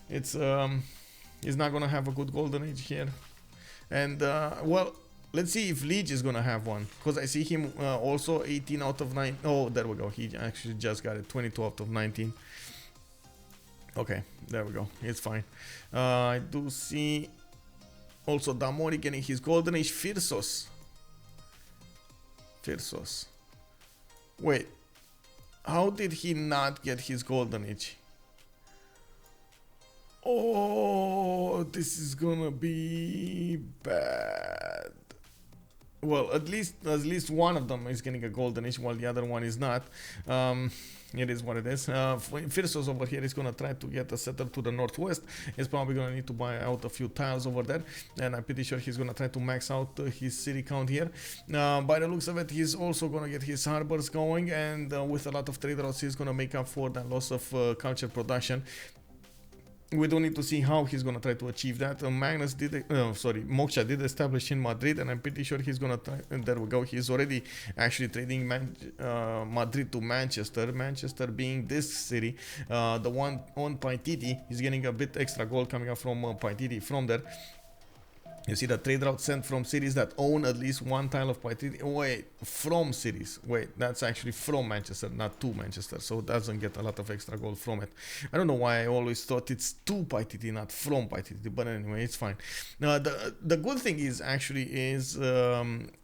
It's he's not gonna have a good golden age here. And well, let's see if Lege is gonna have one, because I see him also 18 out of 9. Oh, there we go, he actually just got it, 22 out of 19. Okay, there we go, it's fine. I do see also Damori getting his golden age. Phyrsos. Wait, how did he not get his golden age? Oh, this is gonna be bad. Well, at least one of them is getting a golden age while the other one is not. It is what it is. Phyrsos over here is going to try to get a settler to the northwest. He's probably going to need to buy out a few tiles over there, and I'm pretty sure he's going to try to max out his city count here. By the looks of it, he's also going to get his harbors going, and with a lot of trade routes, he's going to make up for the loss of culture production. We don't need to see how he's gonna try to achieve that. Moksha did establish in Madrid, and I'm pretty sure he's gonna try. And there we go. He's already actually trading Madrid to Manchester. Manchester being this city, the one on Titiits. He's getting a bit extra gold coming up from Titiits from there. You see the trade route sent from cities that own at least 1 tile of Titiits. Wait, from cities. Wait, that's actually from Manchester, not to Manchester. So it doesn't get a lot of extra gold from it. I don't know why I always thought it's to Titiits, not from Titiits. But anyway, it's fine. Now, the good thing is actually is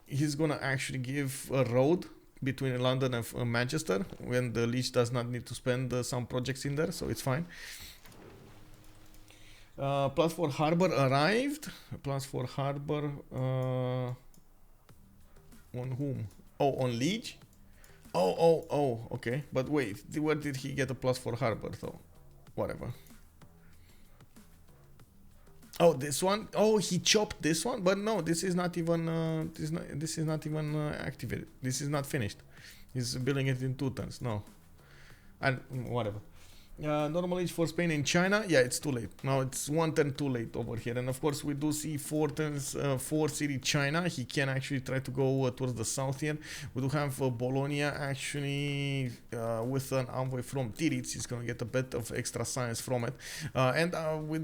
he's going to actually give a road between London and Manchester when the Lege does not need to spend some projects in there. So it's fine. Plus 4 harbor arrived. Plus 4 harbor on whom? Oh, on Lege? Oh, okay. But wait, where did he get a plus 4 harbor though? Whatever. Oh, this one. Oh, he chopped this one, but no, this is not even this is not even activated. This is not finished. He's building it in 2 turns. No, and whatever. Normal age for Spain and China, yeah, it's too late. Now it's 1 turn too late over here, and of course we do see 4 turns, 4 city China. He can actually try to go towards the south here. We do have Bologna actually with an envoy from Titiits. He's gonna get a bit of extra science from it, and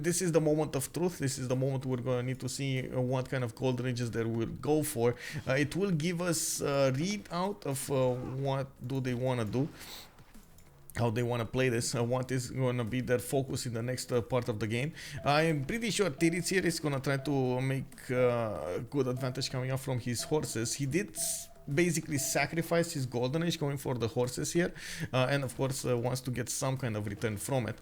this is the moment of truth. This is the moment we're gonna need to see what kind of golden ages they will go for. It will give us a readout of what do they want to do, how they want to play this, what is going to be their focus in the next part of the game. I'm pretty sure Titiits here is going to try to make good advantage coming up from his horses. He did basically sacrifice his golden age going for the horses here, and of course wants to get some kind of return from it.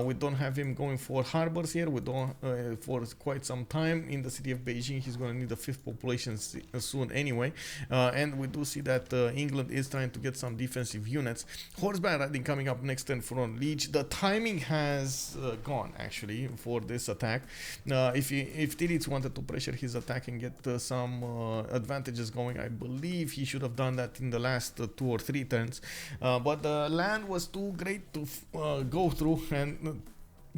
We don't have him going for harbors here. We don't for quite some time in the city of Beijing. He's going to need the 5th population soon anyway, and we do see that England is trying to get some defensive units. Horseback riding coming up next turn from Lege. The timing has gone actually for this attack. If Titiits wanted to pressure his attack and get some advantages going, I believe he should have done that in the last 2 or 3 turns, but the land was too great to go through, and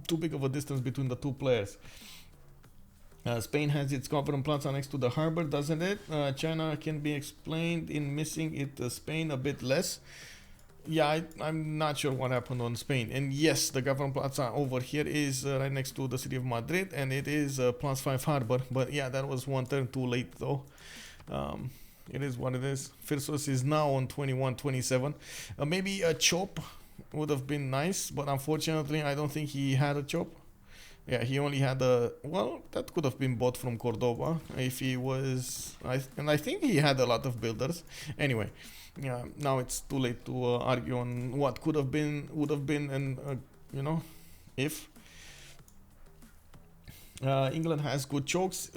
too big of a distance between the 2 players. Spain has its government plaza next to the harbor, doesn't it? China can be explained in missing it, Spain a bit less. Yeah, I'm not sure what happened on Spain. And yes, the government plaza over here is right next to the city of Madrid, and it is plus 5 harbor. But yeah, that was 1 turn too late though. It is what it is. Phyrsos is now on 21-27. Maybe a chop would have been nice, but unfortunately I don't think he had a chop. Yeah, he only had a, well, that could have been bought from Cordoba if he was, and I think he had a lot of builders. Anyway, yeah, now it's too late to argue on what could have been, would have been, and you know, if. England has good chokes.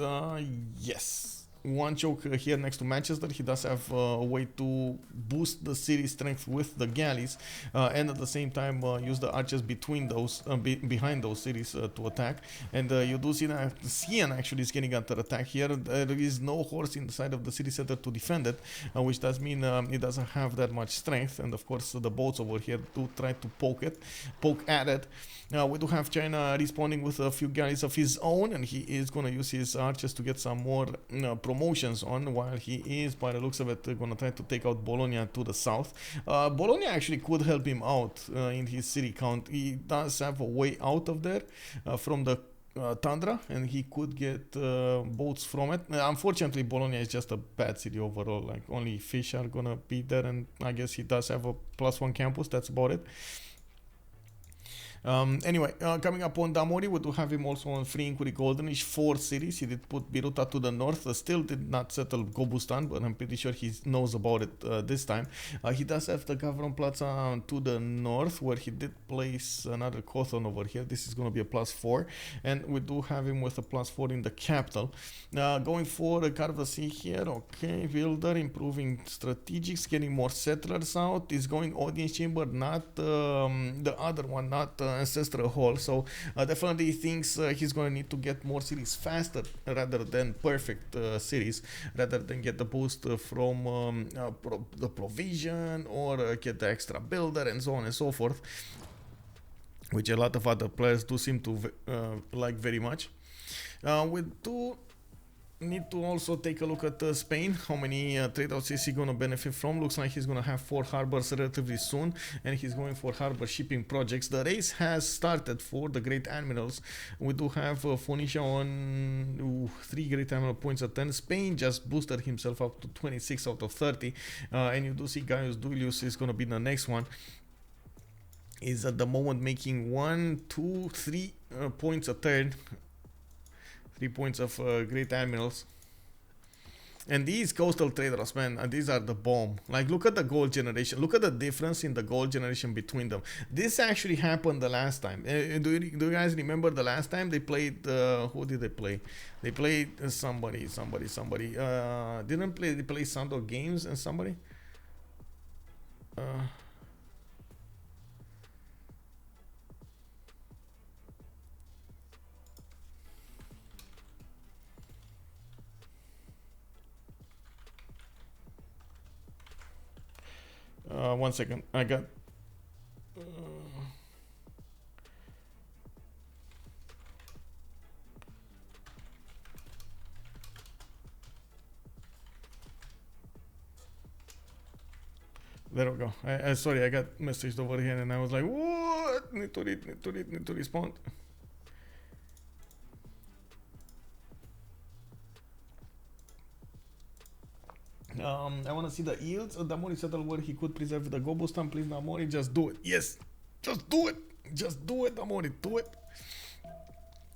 Yes. One choke here next to Manchester. He does have a way to boost the city strength with the galleys, and at the same time use the archers between those, behind those cities to attack. And you do see that Sian actually is getting under attack here. There is no horse inside of the city center to defend it, which does mean it doesn't have that much strength. And of course, the boats over here do try to poke at it. We do have China responding with a few galleys of his own, and he is going to use his archers to get some more promotions on, while he is, by the looks of it, going to try to take out Bologna to the south. Bologna actually could help him out in his city count. He does have a way out of there from the tundra, and he could get boats from it. Unfortunately, Bologna is just a bad city overall. Like, only fish are going to be there, and I guess he does have a +1 campus. That's about it. Anyway, coming up on Damori, we do have him also on free inquiry Goldenish 4 cities. He did put Biruta to the north, still did not settle Gobustan, but I'm pretty sure he knows about it this time. He does have the Gavron Plaza to the north, where he did place another Kothon over here. This is going to be a +4, and we do have him with a +4 in the capital. Going for the Carvasi here, okay, Wilder improving strategics, getting more settlers out. Is going audience chamber, not the other one, not ancestral hall. So definitely thinks he's going to need to get more cities faster rather than perfect cities, rather than get the boost from the provision or get the extra builder and so on and so forth, which a lot of other players do seem to like very much. We do need to also take a look at Spain. How many trade routes is he going to benefit from? Looks like he's going to have 4 harbors relatively soon, and he's going for harbor shipping projects. The race has started for the Great Admirals. We do have Phoenicia on 3 Great Admiral points at 10. Spain just boosted himself up to 26 out of 30, and you do see Gaius Duilius is going to be the next one. Is at the moment making 1, 2, 3 points a turn. 3 points of Great Admirals. And these coastal traders, man, these are the bomb. Like, look at the gold generation. Look at the difference in the gold generation between them. This actually happened the last time. Do you guys remember the last time they played? Who did they play? They played somebody. Didn't play. They played Sando Games and somebody. One second, I got there we go. Sorry, I got messaged over here and I was like, what? Need to respond. I want to see the yields. Damori settled where he could preserve the Gobustan. Please, Damori, just do it. Yes, just do it. Just do it, Damori. Do it.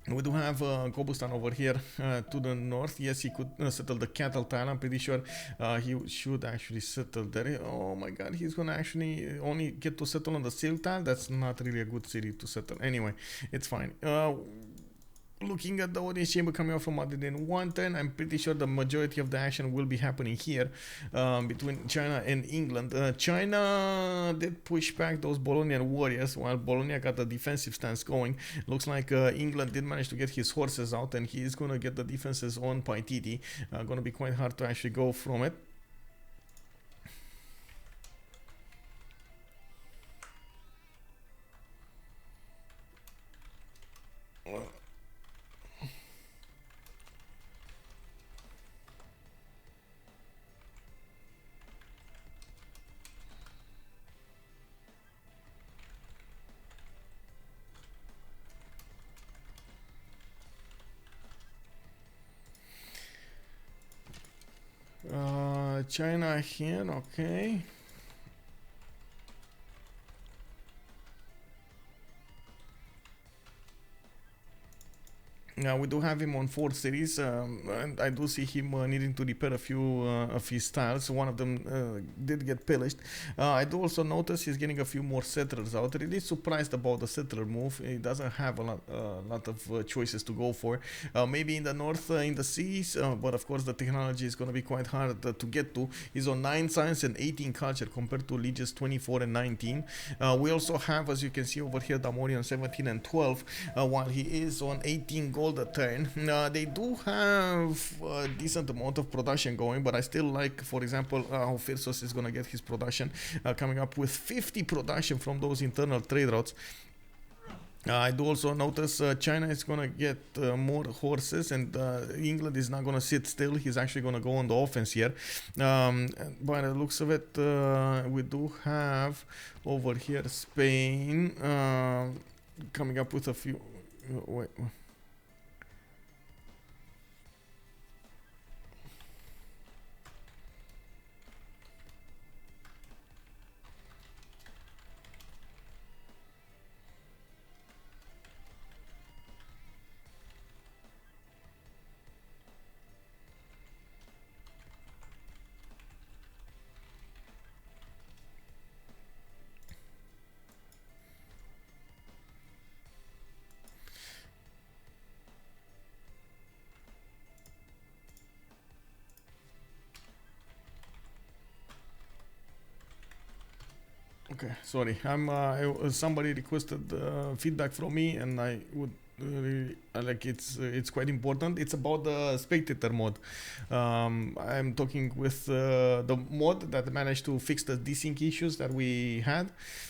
We do have Gobustan over here to the north. Yes, he could settle the cattle tile. I'm pretty sure he should actually settle there. Oh my god, he's gonna actually only get to settle on the silk tile. That's not really a good city to settle. Anyway, it's fine. Looking at the audience chamber coming out from Madrid in 110, I'm pretty sure the majority of the action will be happening here between China and England. China did push back those Bolognian warriors, while Bologna got the defensive stance going. Looks like England did manage to get his horses out, and he is going to get the defenses on Paititi. Going to be quite hard to actually go from it. China here, okay. We do have him on 4 cities, and I do see him needing to repair a few of his tiles. One of them did get pillaged. I do also notice he's getting a few more settlers out. Really surprised about the settler move. He doesn't have a lot of choices to go for. Maybe in the north, in the seas, but of course the technology is going to be quite hard to get to. He's on 9 science and 18 culture compared to Lege's 24 and 19. We also have, as you can see over here, Damori on 17 and 12, while he is on 18 gold a turn. They do have a decent amount of production going, but I still like, for example, how Phyrsos is going to get his production, coming up with 50 production from those internal trade routes. I do also notice China is going to get more horses, and England is not going to sit still. He's actually going to go on the offense here. By the looks of it, we do have over here Spain coming up with a few... wait. Okay, sorry. Somebody requested feedback from me, and I would really like it's quite important. It's about the spectator mod. I'm talking with the mod that managed to fix the desync issues that we had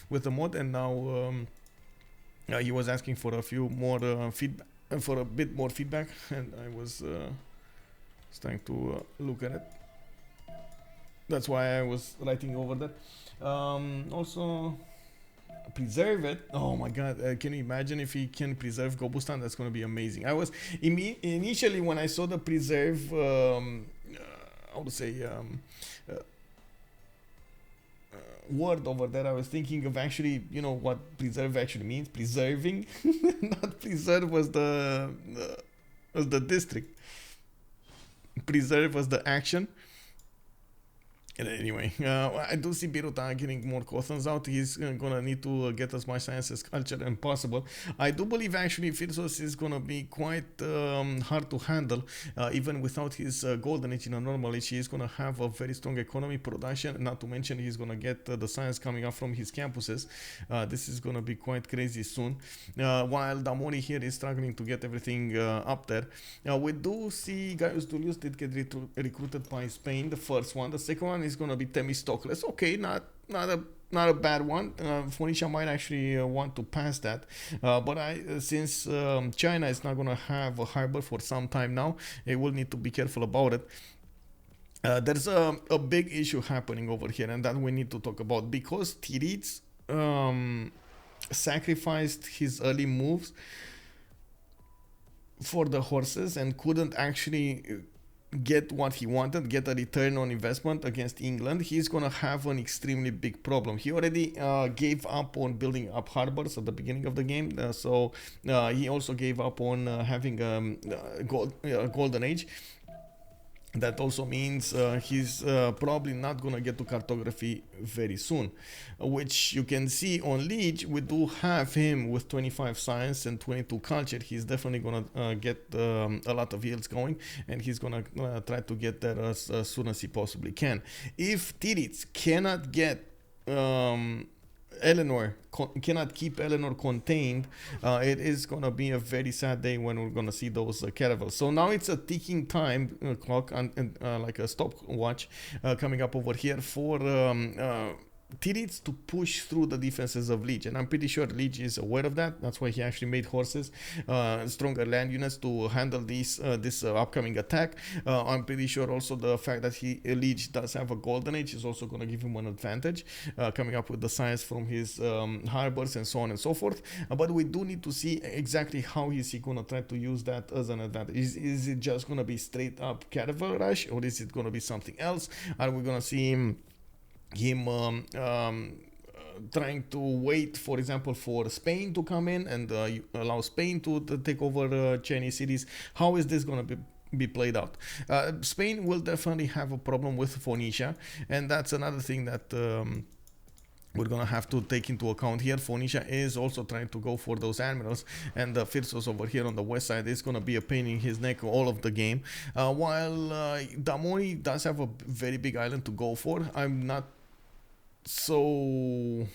with the mod, and now he was asking for a few more feedback, for a bit more feedback, and I was trying to look at it. That's why I was writing over that. Also, preserve it. Oh my god, can you imagine if he can preserve Gobustan? That's going to be amazing. I was initially, when I saw the preserve, how to say, word over there, I was thinking of actually, you know what preserve actually means? Preserving. Not preserve was the district. Preserve was the action. And anyway, I do see Biruta getting more Cothans out. He's gonna need to get as much science as culture as possible. I do believe actually Phyrsos is gonna be quite hard to handle, even without his golden age in a normal age. He's gonna have a very strong economy production, not to mention he's gonna get the science coming up from his campuses. This is gonna be quite crazy soon. While Damori here is struggling to get everything up there. We do see Gaius Julius did get recruited by Spain, the first one. The second one is going to be Themistocles. Okay, not a bad one. Phoenicia might actually want to pass that, but since China is not going to have a harbor for some time now, it will need to be careful about it. There's a big issue happening over here, and that we need to talk about, because Titiits sacrificed his early moves for the horses and couldn't actually get what he wanted, get a return on investment against England. He's gonna have an extremely big problem. He already gave up on building up harbors at the beginning of the game, so he also gave up on having a golden age. That also means he's probably not going to get to cartography very soon, which you can see on Lege. We do have him with 25 science and 22 culture. He's definitely going to get a lot of yields going, and he's going to try to get there as soon as he possibly can. If Titiits cannot get Eleanor, cannot keep Eleanor contained, it is gonna be a very sad day when we're gonna see those caravels. So now it's a ticking time clock and like a stopwatch coming up over here for Titiits to push through the defenses of Lege, and I'm pretty sure Lege is aware of that. That's why he actually made horses, stronger land units to handle this upcoming attack. I'm pretty sure also the fact that Lege does have a golden age is also going to give him an advantage, coming up with the science from his harbors and so on and so forth. But we do need to see exactly how is he going to try to use that as an advantage. Is it just going to be straight up caravel rush, or is it going to be something else? Are we going to see him trying to wait, for example, for Spain to come in and you allow Spain to take over Chinese cities. How is this going to be played out? Spain will definitely have a problem with Phoenicia, and that's another thing that we're gonna have to take into account here. Phoenicia is also trying to go for those admirals, and Phyrsos over here on the west side is gonna be a pain in his neck all of the game. While Damori does have a very big island to go for, I'm not so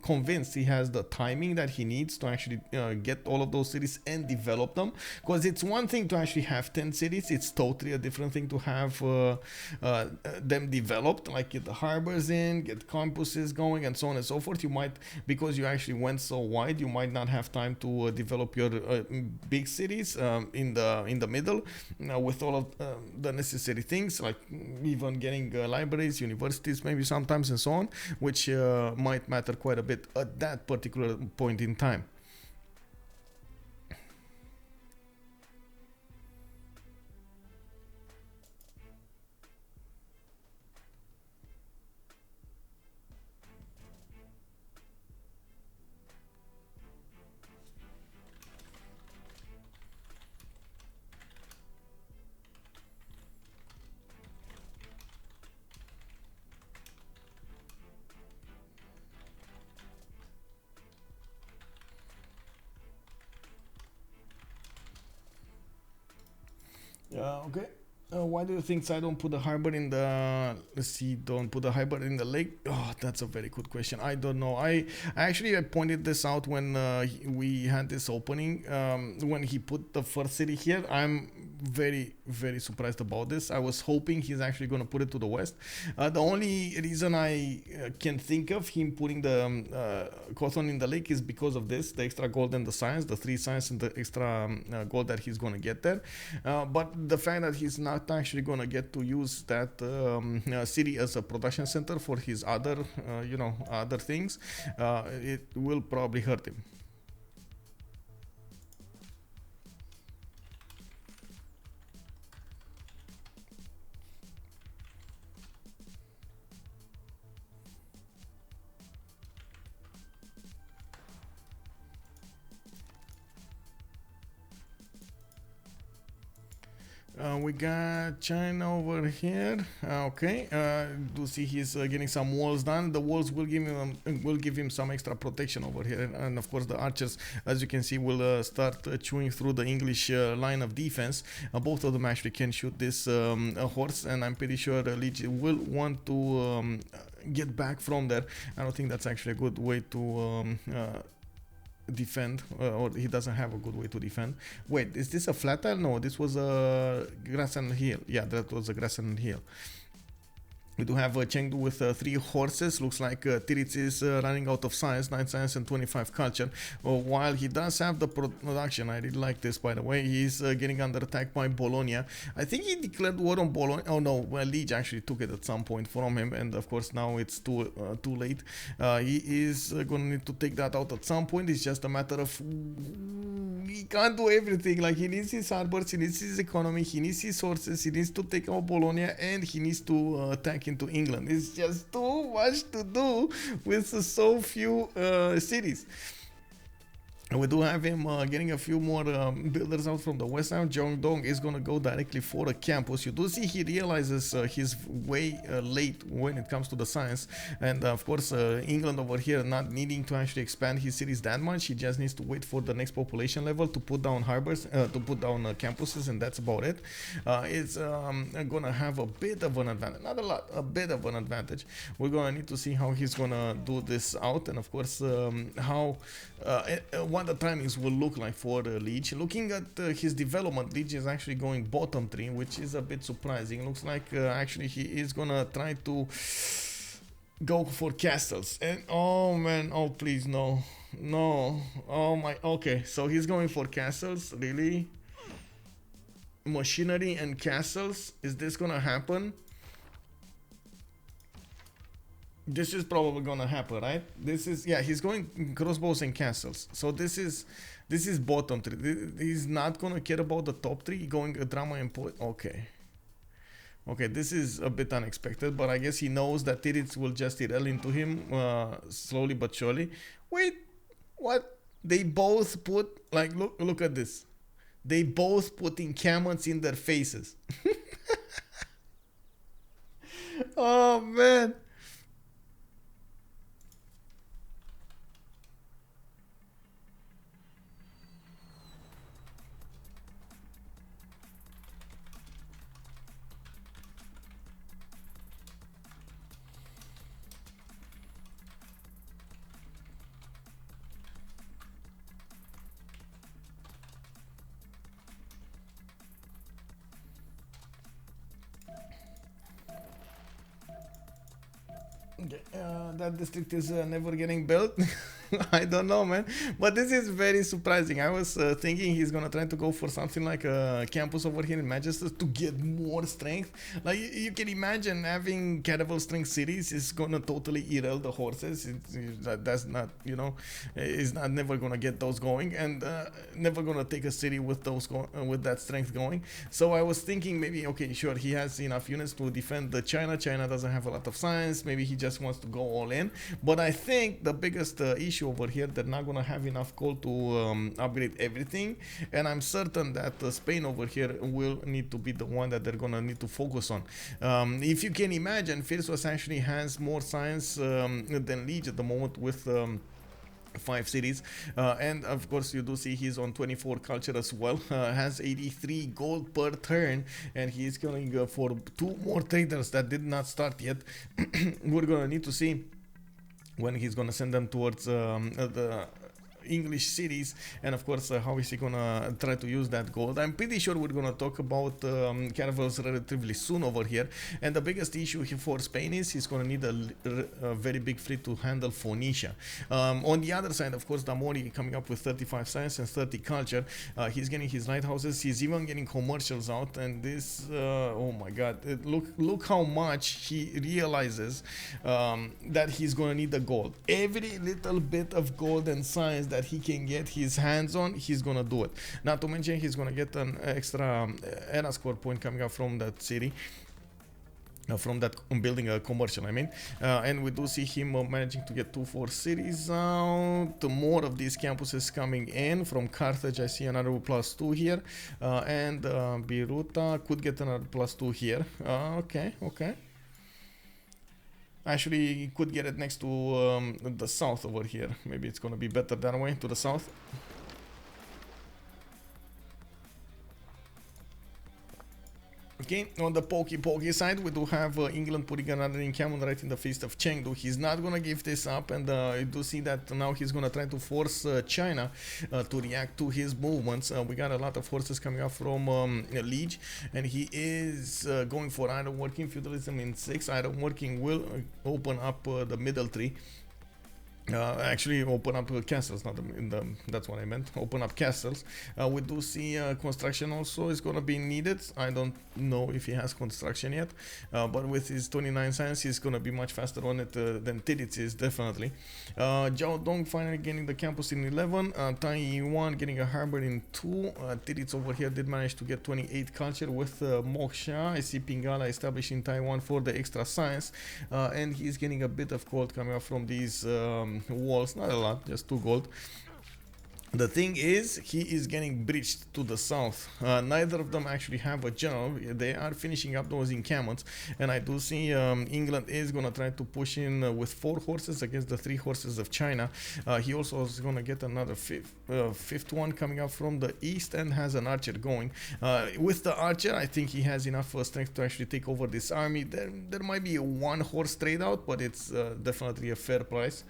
convinced he has the timing that he needs to actually get all of those cities and develop them, because it's one thing to actually have 10 cities, it's totally a different thing to have them developed, like get the harbors in, get campuses going, and so on and so forth. You might, because you actually went so wide, you might not have time to develop your big cities in the middle with all of the necessary things, like even getting libraries, universities maybe sometimes, and so on, which might matter quite a bit at that particular point in time. Okay. Why do you think I don't put the harbor in the, let's see, don't put the harbor in the lake? Oh, that's a very good question. I don't know. I pointed this out when we had this opening, when he put the first city here. I'm very, very surprised about this. I was hoping he's actually going to put it to the west. The only reason I can think of him putting the cotton in the lake is because of this, the extra gold and the science, the 3 science and the extra gold that he's going to get there. But the fact that he's not actually going to get to use that city as a production center for his other, other things, it will probably hurt him. We got China over here. Okay, do see he's getting some walls done. The walls will give him some extra protection over here, and of course the archers, as you can see, will start chewing through the English line of defense. Both of them actually can shoot this horse, and I'm pretty sure Lege will want to get back from there. I don't think that's actually a good way to defend, or he doesn't have a good way to defend. Wait, is this a flat tile? No, this was a grass and hill. Yeah, that was a grass and hill. We do have Chengdu with 3 horses. Looks like Titiits is running out of science, 9 science and 25 culture. While he does have the production, I really like this, by the way. He's getting under attack by Bologna. I think he declared war on Bologna. Oh no, well, Lege actually took it at some point from him, and of course now it's too late. He is going to need to take that out at some point. It's just a matter of he can't do everything. Like, he needs his harbors, he needs his economy, he needs his sources, he needs to take out Bologna, and he needs to attack into England. It's just too much to do with so few cities. And we do have him getting a few more builders out from the west side. Dong is going to go directly for a campus. You do see he realizes he's way late when it comes to the science. And of course, England over here not needing to actually expand his cities that much. He just needs to wait for the next population level to put down harbors, to put down campuses, and that's about it. It's going to have a bit of an advantage. Not a lot, a bit of an advantage. We're going to need to see how he's going to do this out. And of course, how what the timings will look like for Lege. Looking at his development, Lege is actually going bottom 3, which is a bit surprising. Looks like actually he is gonna try to go for castles. And oh man, oh please, no, oh my, okay, so he's going for castles, really? Machinery and castles, is this gonna happen? This is probably gonna happen, right? This is, yeah, he's going crossbows and castles. So this is bottom 3. He's not gonna care about the top 3. Going drama and poet. Okay. Okay, this is a bit unexpected, but I guess he knows that Titiits will just irrel into him slowly but surely. Wait, what? They both put, like, look at this. They both put encampments in their faces. Oh man. Okay, that district is never getting built. I don't know, man. But this is very surprising. I was thinking he's gonna try to go for something like a campus over here in Manchester to get more strength. Like you can imagine having caravel strength cities is gonna totally erode the horses. That's not, you know, is not never gonna get those going, and never gonna take a city with those with that strength going. So I was thinking maybe, okay, sure, he has enough units to defend the China. China doesn't have a lot of science. Maybe he just wants to go all in. But I think the biggest issue over here, they're not gonna have enough coal to upgrade everything, and I'm certain that Spain over here will need to be the one that they're gonna need to focus on. If you can imagine, Phyrsos actually has more science than Lege at the moment with 5 cities, and of course you do see he's on 24 culture as well. Has 83 gold per turn, and he's going for 2 more traders that did not start yet. We're gonna need to see when he's gonna send them towards the English cities, and of course how is he gonna try to use that gold. I'm pretty sure we're gonna talk about caravels relatively soon over here, and the biggest issue here for Spain is he's gonna need a very big fleet to handle Phoenicia. On the other side, of course, Damori coming up with 35 science and 30 culture. He's getting his lighthouses, he's even getting commercials out, and this oh my god, look how much he realizes that he's gonna need the gold. Every little bit of gold and science that he can get his hands on, he's gonna do it. Not to mention he's gonna get an extra era score point coming up from that city, from that building a commercial, I mean, and we do see him managing to get 2-4 cities out. More of these campuses coming in from Carthage. I see another +2 here, and Biruta could get another +2 here. Okay. Actually, he could get it next to the south over here. Maybe it's gonna be better that way, to the south. Okay, on the pokey side, we do have England putting another encampment right in the face of Chengdu. He's not gonna give this up, and you do see that now he's gonna try to force China to react to his movements. We got a lot of forces coming up from Lege, and he is going for iron working feudalism in 6. Iron working will open up the middle tree. Actually open up castles, not that's what I meant, open up castles. We do see construction also is gonna be needed. I don't know if he has construction yet, but with his 29 science he's gonna be much faster on it than Titiits is, definitely. Jiao Dong finally getting the campus in 11, Taiwan getting a harbor in 2. Titiits over here did manage to get 28 culture with Moksha. I see Pingala establishing Taiwan for the extra science, and he's getting a bit of gold coming up from these walls, not a lot, just 2 gold. The thing is, he is getting breached to the south. Neither of them actually have a general. They are finishing up those encampments, and I do see England is gonna try to push in with 4 horses against the 3 horses of China. He also is gonna get another fifth one coming up from the east, and has an archer going. With the archer, I think he has enough strength to actually take over this army. There might be a 1 horse trade out, but it's definitely a fair price.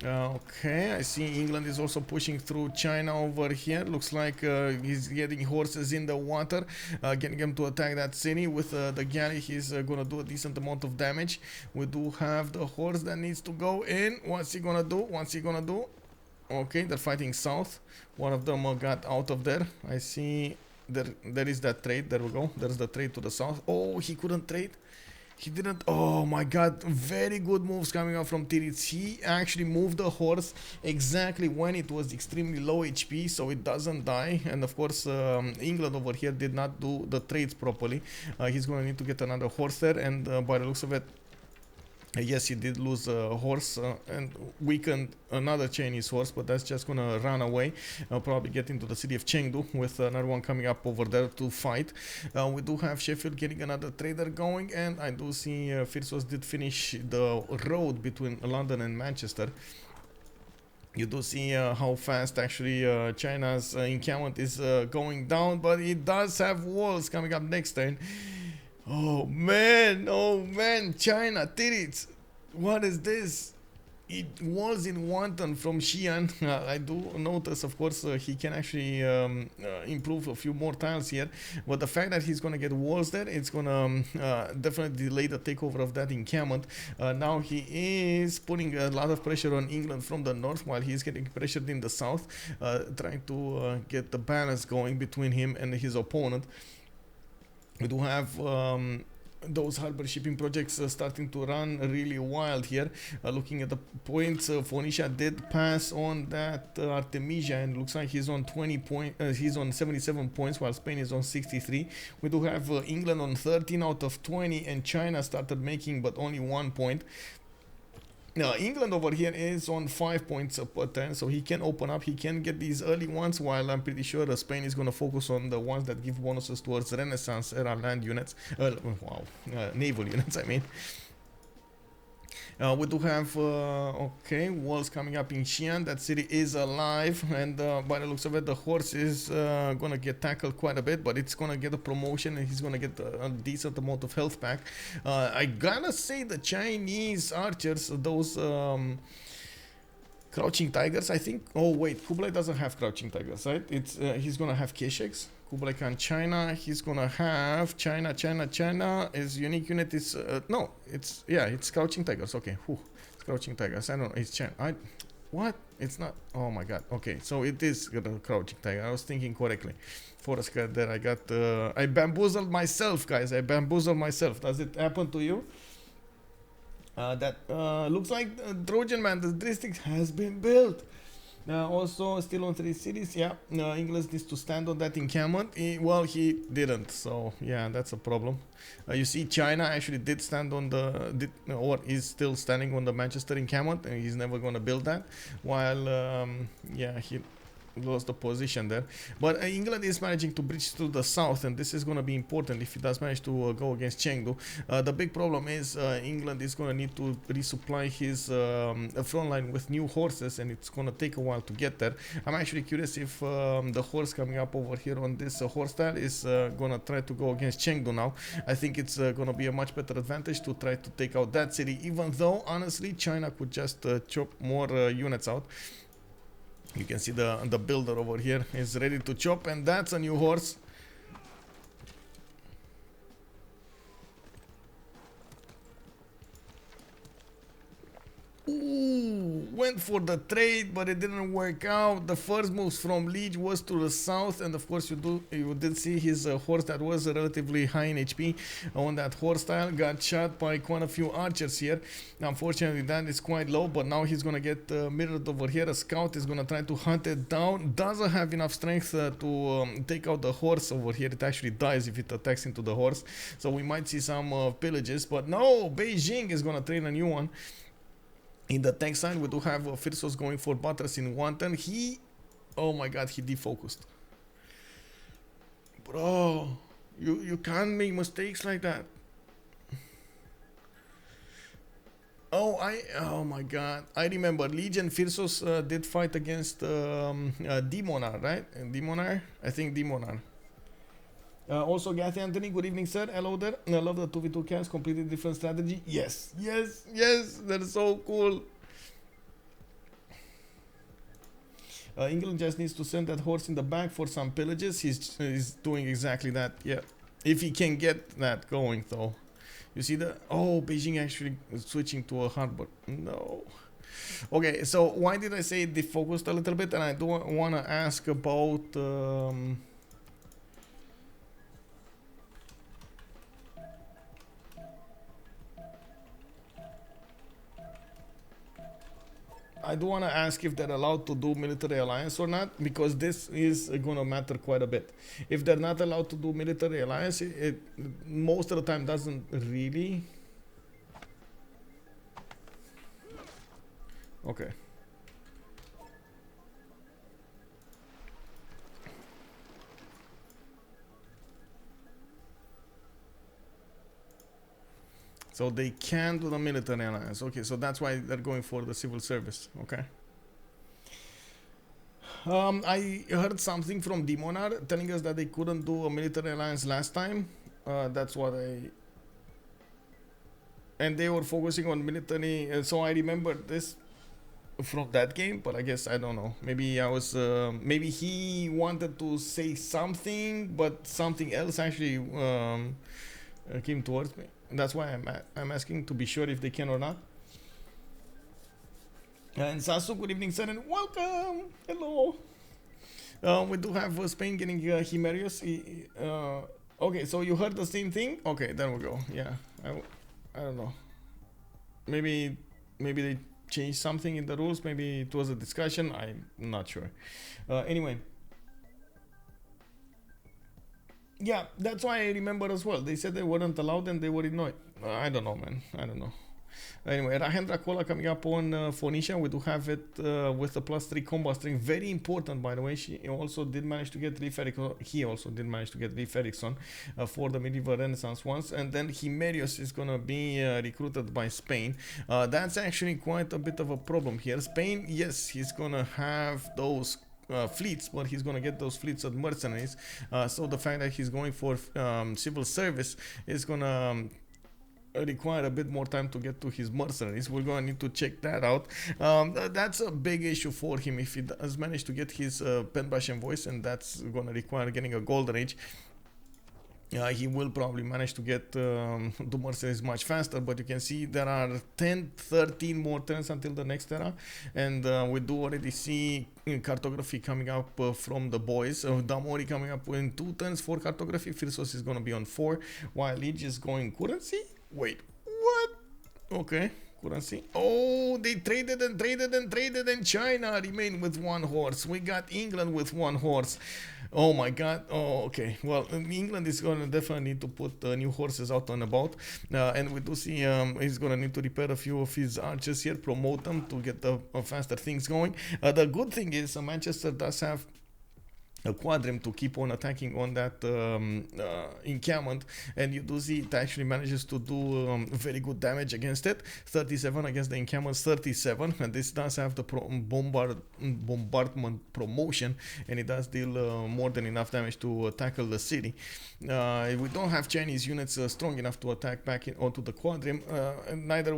Okay, I see England is also pushing through China over here. Looks like he's getting horses in the water, getting him to attack that city. With the galley, he's gonna do a decent amount of damage. We do have the horse that needs to go in. What's he gonna do? Okay, they're fighting south. One of them got out of there. I see there is that trade. There we go. There's the trade to the south. Oh, he couldn't trade. He didn't. Oh my god, very good moves coming out from Titiits. He actually moved the horse exactly when it was extremely low HP, so it doesn't die. And of course, England over here did not do the trades properly. He's gonna need to get another horse there, and by the looks of it, yes, he did lose a horse and weakened another Chinese horse, but that's just gonna run away. Probably get into the city of Chengdu with another one coming up over there to fight. We do have Sheffield getting another trader going, and I do see Phyrsos did finish the road between London and Manchester. You do see how fast actually China's encampment is going down, but it does have walls coming up next turn. Oh man, China, Titiits, what is this? It was in Wanton from Xi'an. I do notice, of course, he can actually improve a few more tiles here, but the fact that he's gonna get walls there, it's gonna definitely delay the takeover of that encampment. Now he is putting a lot of pressure on England from the north, while he's getting pressured in the south, trying to get the balance going between him and his opponent. We do have those harbor shipping projects starting to run really wild here. Looking at the points, Phoenicia did pass on that Artemisia, and looks like he's on 20 points. He's on 77 points, while Spain is on 63. We do have England on 13 out of 20, and China started making but only 1 point. Now, England over here is on 5 points per turn, so he can open up, he can get these early ones, while I'm pretty sure Spain is going to focus on the ones that give bonuses towards Renaissance era land units, naval units, I mean. We do have, okay, walls coming up in Xi'an. That city is alive, and by the looks of it, the horse is gonna get tackled quite a bit, but it's gonna get a promotion, and he's gonna get a decent amount of health back. I gotta say, the Chinese archers, those crouching tigers, I think. Oh wait, Kublai doesn't have crouching tigers, right? It's he's gonna have Kesheks. Kublai Khan China, he's gonna have China. His unique unit is no, it's crouching tigers. Okay, it's crouching tigers. I don't know, it's China. What? It's not. Oh my god. Okay, so it is the crouching tiger. I was thinking correctly. Forest guard there. I got. I bamboozled myself, guys. I bamboozled myself. Does it happen to you? That looks like Trojan Man. The district has been built. Also, still on 3 cities. Yeah, England needs to stand on that encampment. Well, he didn't. So yeah, that's a problem. You see, China actually did stand on or is still standing on the Manchester encampment, and he's never going to build that. While yeah, he lost the position there, but England is managing to breach through the south, and this is going to be important if he does manage to go against Chengdu. The big problem is England is going to need to resupply his front line with new horses, and it's going to take a while to get there. I'm actually curious if the horse coming up over here on this horse style is going to try to go against Chengdu now. I think it's going to be a much better advantage to try to take out that city, even though honestly China could just chop more units out. You can see the builder over here is ready to chop, and that's a new horse. Ooh, went for the trade, but it didn't work out. The first moves from Lege was to the south, and of course you did see his horse that was relatively high in HP on that horse style got shot by quite a few archers here. Unfortunately, that is quite low, but now he's gonna get mirrored over here. A scout is gonna try to hunt it down. Doesn't have enough strength to take out the horse over here. It actually dies if it attacks into the horse, so we might see some pillages. But no, Beijing is gonna train a new one. In the tank side, we do have Phyrsos going for buttress in Wanton. Oh my god, he defocused. Bro, you can't make mistakes like that. Oh my god, I remember Lege and Phyrsos did fight against Demonar, right? Demonar? I think Demonar. Also, Gathy Anthony, good evening, sir. Hello there. I love the 2v2 cast, completely different strategy. Yes, that's so cool. England just needs to send that horse in the back for some pillages. He's doing exactly that. Yeah, if he can get that going, though. You see the Beijing actually switching to a harbor. No. Okay, so why did I say they focused a little bit? And I do want to ask about. I do want to ask if they're allowed to do military alliance or not, because this is going to matter quite a bit. If they're not allowed to do military alliance, it most of the time doesn't really. Okay. So they can do the military alliance. Okay, so that's why they're going for the civil service. Okay. I heard something from Demonar telling us that they couldn't do a military alliance last time. That's what and they were focusing on military. So I remember this from that game, but I guess I don't know. Maybe I was. Maybe he wanted to say something, but something else actually came towards me. That's why I'm asking to be sure if they can or not. And Sasu, good evening, sir, and welcome. Hello. We do have Spain getting Himerius. Okay, so you heard the same thing? Okay, there we go. Yeah, I don't know. Maybe they changed something in the rules. Maybe it was a discussion. I'm not sure. Anyway. Yeah, that's why I remember as well. They said they weren't allowed and they were ignored. I don't know, man. I don't know. Anyway, Rahendra Kola coming up on Phoenicia. We do have it with the +3 combat string. Very important, by the way. She also did manage to get Leif Erikson. He also did manage to get Leif Erikson for the medieval Renaissance ones. And then Himerius is going to be recruited by Spain. That's actually quite a bit of a problem here. Spain, yes, he's going to have those fleets, but he's going to get those fleets of mercenaries. So the fact that he's going for civil service is going to require a bit more time to get to his mercenaries. We're going to need to check that out. That's a big issue for him if he does manage to get his pen brush and voice, and that's going to require getting a golden age. He will probably manage to get the mercenaries much faster, but you can see there are 10-13 more turns until the next era, and we do already see cartography coming up from the boys. Damori coming up in 2 turns for cartography. Phyrsos is going to be on 4, while Lege is going currency. Wait, what? Okay, currency. Oh, they traded and traded and traded, and China remained with 1 horse. We got England with 1 horse. Oh my god. Oh, okay. Well, England is going to definitely need to put new horses out and about. And we do see he's going to need to repair a few of his archers here, promote them to get the faster things going. The good thing is Manchester does have a quadrim to keep on attacking on that encampment, and you do see it actually manages to do very good damage against it. 37 against the encampment, 37, and this does have the bombardment promotion, and it does deal more than enough damage to tackle the city. We don't have Chinese units strong enough to attack back onto the quadrim, and neither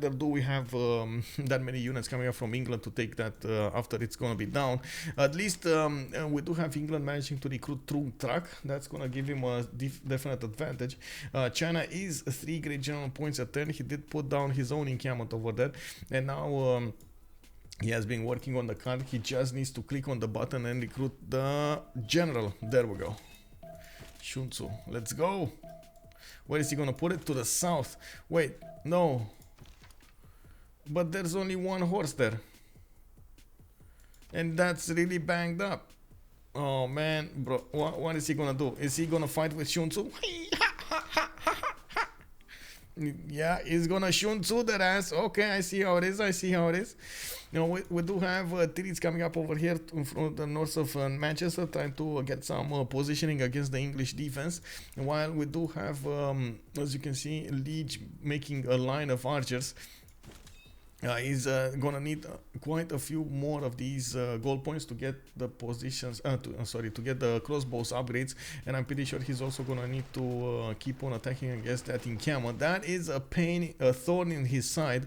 do we have that many units coming up from England to take that after it's going to be down. At least we do have England managing to recruit through truck. That's going to give him a definite advantage. China is 3 great general points a turn. He did put down his own encampment over there, and now he has been working on the card. He just needs to click on the button and recruit the general. There we go. Shunzu, let's go. Where is he going to put it? To the south. Wait, no. But there's only 1 horse there, and that's really banged up. Oh man, bro, what is he gonna do? Is he gonna fight with Shunzu? Yeah, he's gonna Shunzu that ass. Okay, I see how it is. You know, we do have Titiits coming up over here from the north of Manchester, trying to get some positioning against the English defense. While we do have, as you can see, Lege making a line of archers. He's gonna need quite a few more of these gold points to get the positions, to get the crossbows upgrades, and I'm pretty sure he's also gonna need to keep on attacking against that encampment. That is a pain, a thorn in his side.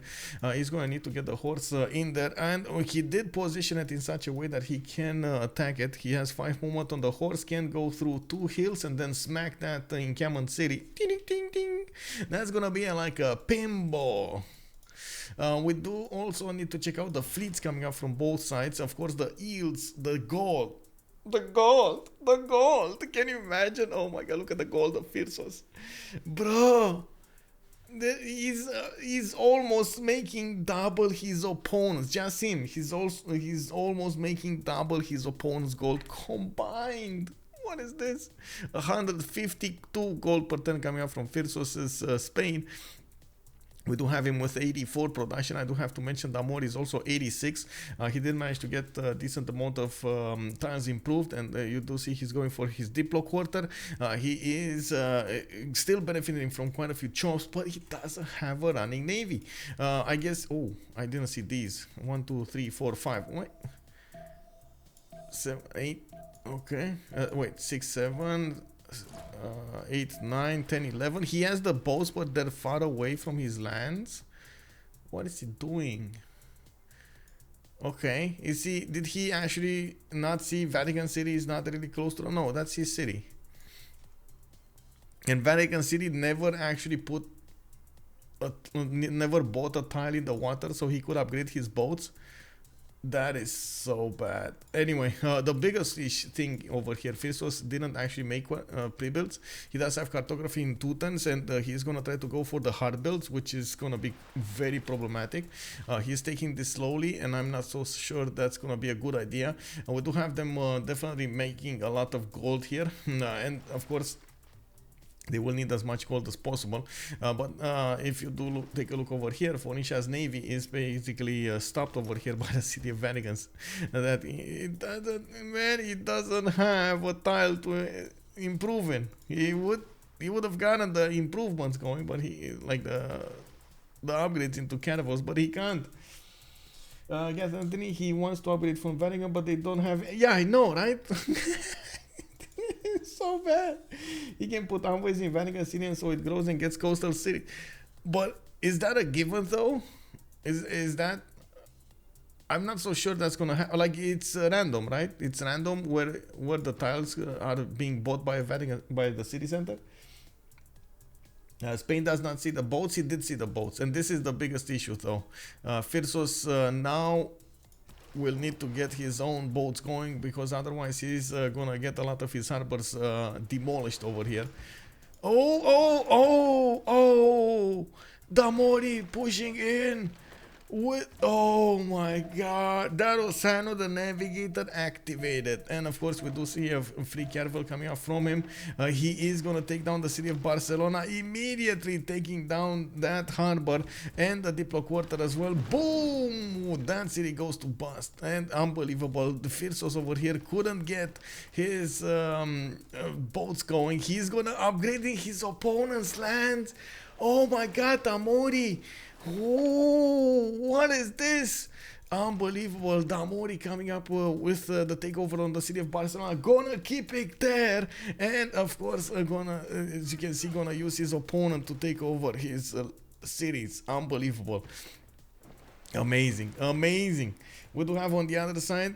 He's gonna need to get the horse in there, and he did position it in such a way that he can attack it. He has 5 movement on the horse, can go through 2 hills and then smack that encampment city. Ding, ding, ding, ding. That's gonna be like a pinball. We do also need to check out the fleets coming up from both sides. Of course, the eels, the gold. Can you imagine? Oh my god, look at the gold of Phyrsos. Bro, He's almost making double his opponents. Just him. He's almost making double his opponent's gold combined. What is this? 152 gold per turn coming up from Phyrsos' Spain. We do have him with 84 production. I do have to mention Damori is also 86. He did manage to get a decent amount of tiles improved, and you do see he's going for his Diplo quarter. He is still benefiting from quite a few chops, but he doesn't have a running navy. I guess. Oh, I didn't see these. 1, 2, 3, 4, 5. Wait. 7, 8. Okay. Wait. 6, 7. 8, 9, 10, 11. He has the boats, but they're far away from his lands. What is he doing? Okay, did he actually not see Vatican City is not really close to? No, that's his city. And Vatican City never actually never bought a tile in the water so he could upgrade his boats. That is so bad. Anyway, the biggest thing over here, Phyrsos didn't actually make pre-builds. He does have cartography in 2 tons, and he's gonna try to go for the hard builds, which is gonna be very problematic. He's taking this slowly, and I'm not so sure that's gonna be a good idea. We do have them definitely making a lot of gold here, and of course they will need as much gold as possible, but if you do take a look over here, Phoenicia's navy is basically stopped over here by the city of Vaticans. That it doesn't have a tile to improve in. He would have gotten the improvements going, but he like the upgrades into caravels, but he can't. Yes, Anthony, he wants to upgrade from Vatican, but they don't have. Yeah, I know, right? So bad. He can put envoys in Vatican City, and so it grows and gets coastal city. But is that a given though? Is that? I'm not so sure that's gonna happen. Like it's random, right? It's random where the tiles are being bought by Vatican, by the city center. Spain does not see the boats. He did see the boats, and this is the biggest issue though. Phyrsos now will need to get his own boats going, because otherwise he's gonna get a lot of his harbors demolished over here. Oh! Damori pushing in with, oh my god, that Osano the Navigator activated, and of course we do see a free caravel coming out from him. He is gonna take down the city of Barcelona, immediately taking down that harbor and the Diplo quarter as well. Boom! That city goes to bust, and unbelievable. The Phyrsos over here couldn't get his boats going. He's gonna upgrading his opponent's lands. Oh my god, Damori! Oh, what is this? Unbelievable. Damori coming up with the takeover on the city of Barcelona. Gonna keep it there, and of course gonna, as you can see, gonna use his opponent to take over his cities. Unbelievable. Amazing. We do have on the other side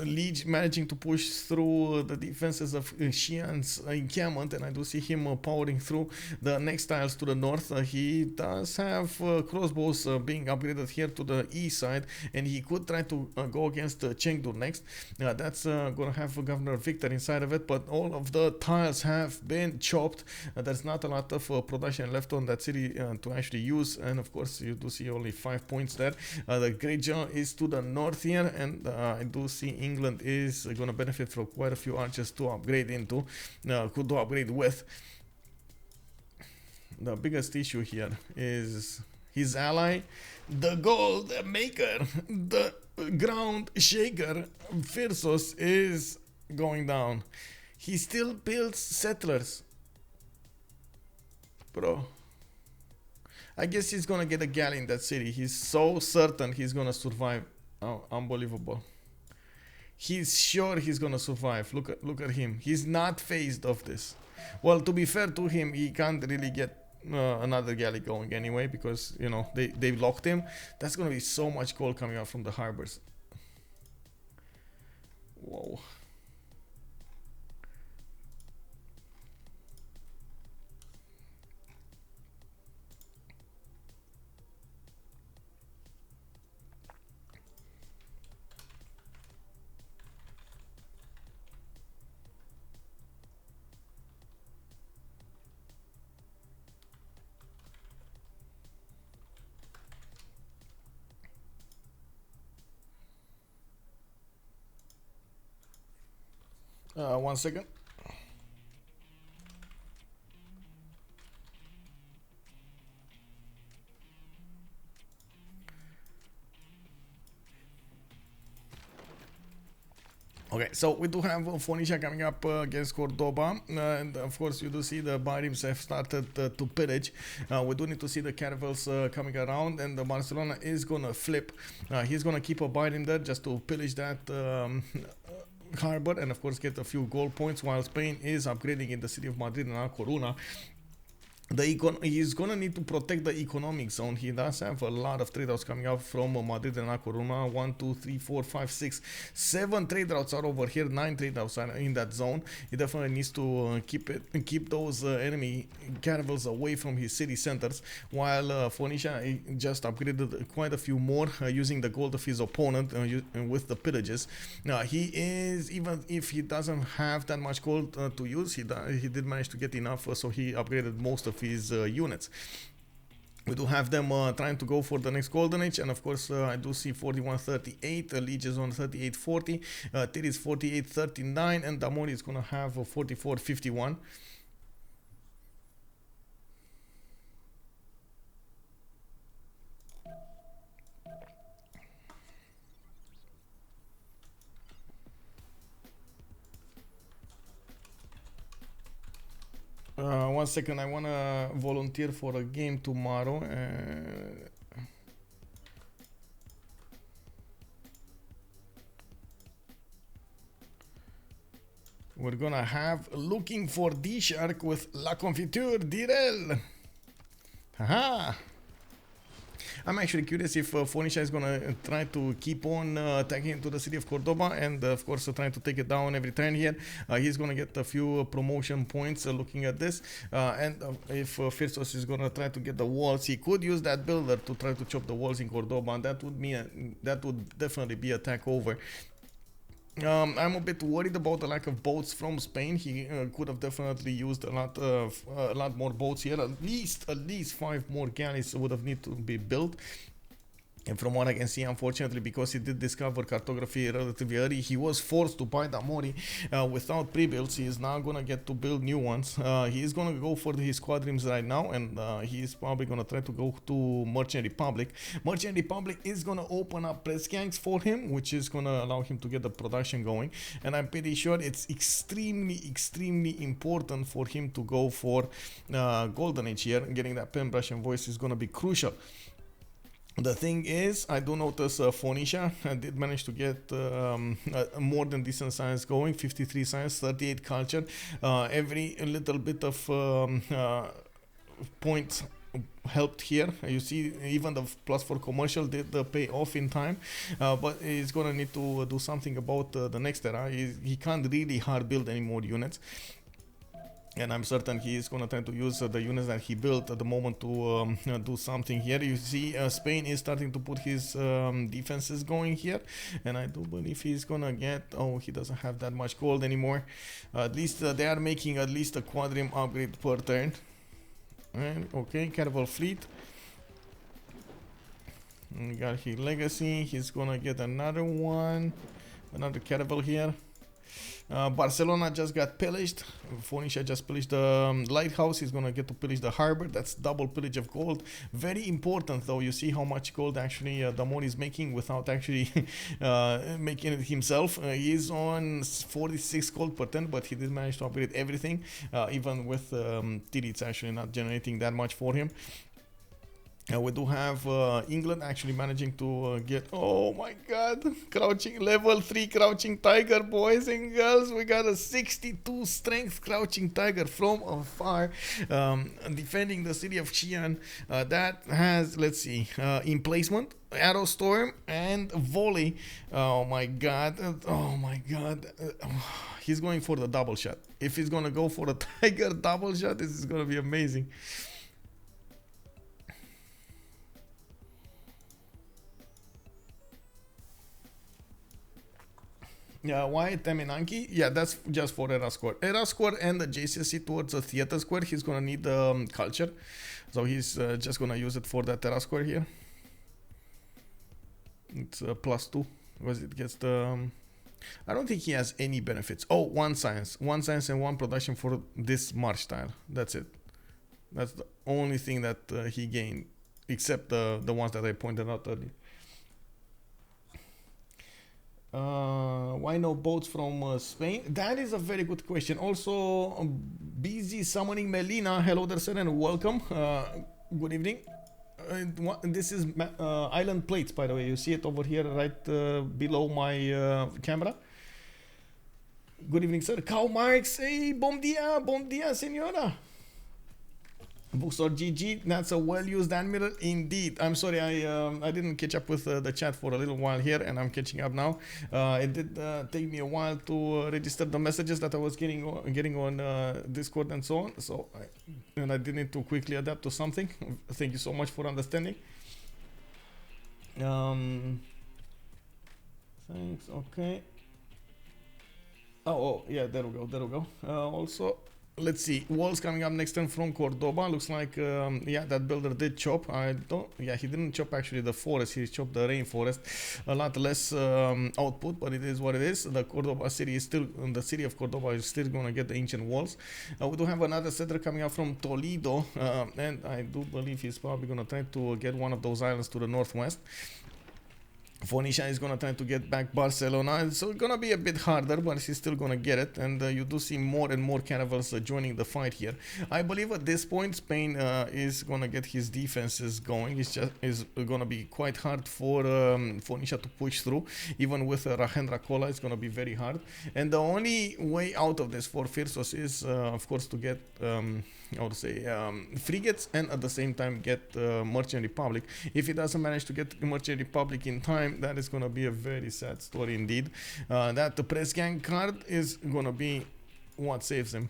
Lege managing to push through the defenses of Xi'an's encampment, and I do see him powering through the next tiles to the north. He does have crossbows being upgraded here to the east side, and he could try to go against Chengdu next. That's gonna have Governor Victor inside of it, but all of the tiles have been chopped. There's not a lot of production left on that city to actually use, and of course you do see only 5 points there. The Great General is to the north here, and I do see England is going to benefit from quite a few archers to upgrade into, could upgrade with. The biggest issue here is his ally, the gold maker, the ground shaker. Phyrsos is going down. He still builds settlers, bro. I guess he's gonna get a galley in that city. He's so certain he's gonna survive. Oh, unbelievable. He's sure he's gonna survive. Look at him. He's not phased of this. Well, to be fair to him, he can't really get another galley going anyway, because you know they locked him. That's gonna be so much gold coming out from the harbors. Whoa. 1 second. Okay, so we do have Phoenicia coming up against Cordoba, and of course you do see the Barims have started to pillage. We do need to see the caravels coming around, and Barcelona is gonna flip. He's gonna keep a Barim there just to pillage that harbor, and of course get a few gold points, while Spain is upgrading in the city of Madrid and La Coruna. He's gonna need to protect the economic zone. He does have a lot of trade routes coming up from Madrid and La Coruna. 1, 2, 3, 4, 5, 6, 7 trade routes are over here. 9 trade routes are in that zone. He definitely needs to keep those enemy caravels away from his city centers. While Phoenicia just upgraded quite a few more using the gold of his opponent with the pillages. He is, even if he doesn't have that much gold to use, he did manage to get enough, so he upgraded most of his units. We do have them trying to go for the next golden age, and of course I do see 4138, Lege is on 3840, Titiits 4839, and Damori is gonna have 4451. One second, I wanna volunteer for a game tomorrow. We're gonna have Looking for D-Shark with La Confiture Direl. Haha! I'm actually curious if Phoenicia is gonna try to keep on attacking into the city of Cordoba, and of course trying to take it down every turn here. He's gonna get a few promotion points looking at this, and if Phyrsos is gonna try to get the walls, he could use that builder to try to chop the walls in Cordoba, and that would definitely be a takeover. I'm a bit worried about the lack of boats from Spain. He could have definitely used a lot more boats here. At least 5 more galleys would have need to be built. And from what I can see, unfortunately, because he did discover cartography relatively early, he was forced to buy Damori without pre-builds. He is now gonna get to build new ones. He is gonna go for his quadrims right now, and he is probably gonna try to go to Merchant Republic. Merchant Republic is gonna open up press gangs for him, which is gonna allow him to get the production going. And I'm pretty sure it's extremely important for him to go for Golden Age here. Getting that pen brush and voice is gonna be crucial. The thing is, I do notice Phoenicia did manage to get more than decent science going. 53 science, 38 culture. Every little bit of points helped here. You see, even the +4 commercial did pay off in time, but he's gonna need to do something about the next era. He can't really hard build any more units. And I'm certain he is going to try to use the units that he built at the moment to do something here. You see Spain is starting to put his defenses going here. And I do believe he's going to get... Oh, he doesn't have that much gold anymore. At least they are making at least a quadrim upgrade per turn. And, okay, Caravel Fleet. We got his Legacy. He's going to get another one. Another Caravel here. Barcelona just got pillaged. Phoenicia just pillaged the lighthouse. He's gonna get to pillage the harbor. That's double pillage of gold. Very important though. You see how much gold actually Damori is making without actually making it himself. He's on 46 gold per turn, but he did manage to upgrade everything, even with Titiits actually not generating that much for him. We do have England actually managing to get, oh my god, crouching level 3 crouching tiger, boys and girls. We got a 62 strength crouching tiger from afar, defending the city of Xi'an. That has, let's see, emplacement, arrow storm, and volley. Oh my god, oh my god. He's going for the double shot. If he's gonna go for a tiger double shot, this is gonna be amazing. Yeah, why Teminanki? Yeah, that's just for Era Square. Era Square and the JCSC towards the Theater Square, he's gonna need culture. So he's just gonna use it for that Era Square here. It's +2 because it gets the I don't think he has any benefits. Oh, one science and one production for this march tile. That's it. That's the only thing that he gained, except the ones that I pointed out earlier. Why no boats from Spain? That is a very good question. Also, busy summoning Melina. Hello there, sir, and welcome. Good evening. This is island plates, by the way. You see it over here, right below my camera. Good evening, sir. Cow Marks. Hey, bom dia, senora. Bookstore GG, that's a well-used admiral indeed. I'm sorry, I didn't catch up with the chat for a little while here, and I'm catching up now. It did take me a while to register the messages that I was getting on Discord and so on. So, I did need to quickly adapt to something. Thank you so much for understanding. Thanks. Okay. Oh, yeah, there we go. Also, let's see, walls coming up next turn from Cordoba. Looks like, yeah, that builder did chop. Yeah, he didn't chop actually the forest, he chopped the rainforest. A lot less output, but it is what it is. The Cordoba city is still, the city of Cordoba is still gonna get the ancient walls. We do have another settler coming up from Toledo, and I do believe he's probably gonna try to get one of those islands to the northwest. Phoenicia is gonna try to get back Barcelona, so it's gonna be a bit harder, but he's still gonna get it. And you do see more and more caravels joining the fight here. I believe at this point Spain is gonna get his defenses going. It's gonna be quite hard for Phoenicia to push through. Even with Rahendra Kola, it's gonna be very hard. And the only way out of this for Phyrsos is, of course, to get I would say frigates, and at the same time get Merchant Republic. If he doesn't manage to get Merchant Republic in time, that is gonna be a very sad story indeed. That the press gang card is gonna be what saves him.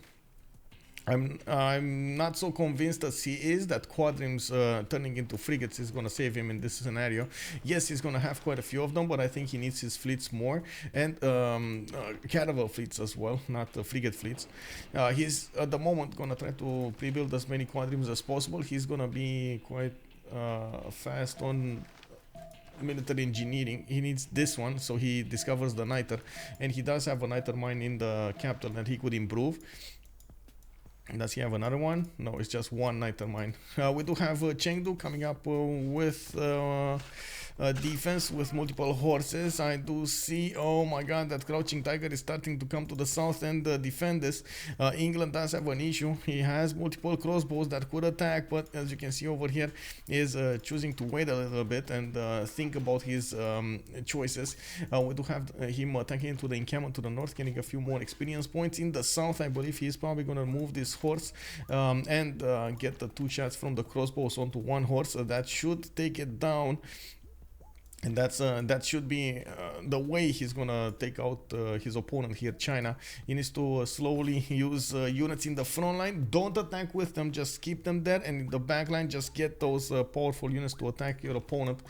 I'm not so convinced as he is that quadrims turning into frigates is gonna save him in this scenario. Yes, he's gonna have quite a few of them, but I think he needs his fleets more, and caravel fleets as well, not frigate fleets. He's at the moment gonna try to pre-build as many quadrims as possible. He's gonna be quite fast on military engineering. He needs this one, so he discovers the niter, and he does have a niter mine in the capital that he could improve. Does he have another one? No, it's just one niter mine. We do have Chengdu coming up with defense with multiple horses. I do see, oh my god, that Crouching Tiger is starting to come to the south and defend this. England does have an issue. He has multiple crossbows that could attack, but as you can see over here, is choosing to wait a little bit and think about his choices. We do have him attacking into the encampment to the north, getting a few more experience points. In the south, I believe he's probably going to move this horse and get the 2 shots from the crossbows onto one horse. That should take it down. And that should be the way he's gonna take out his opponent here, China. He needs to slowly use units in the front line. Don't attack with them, just keep them there. And in the back line, just get those powerful units to attack your opponent.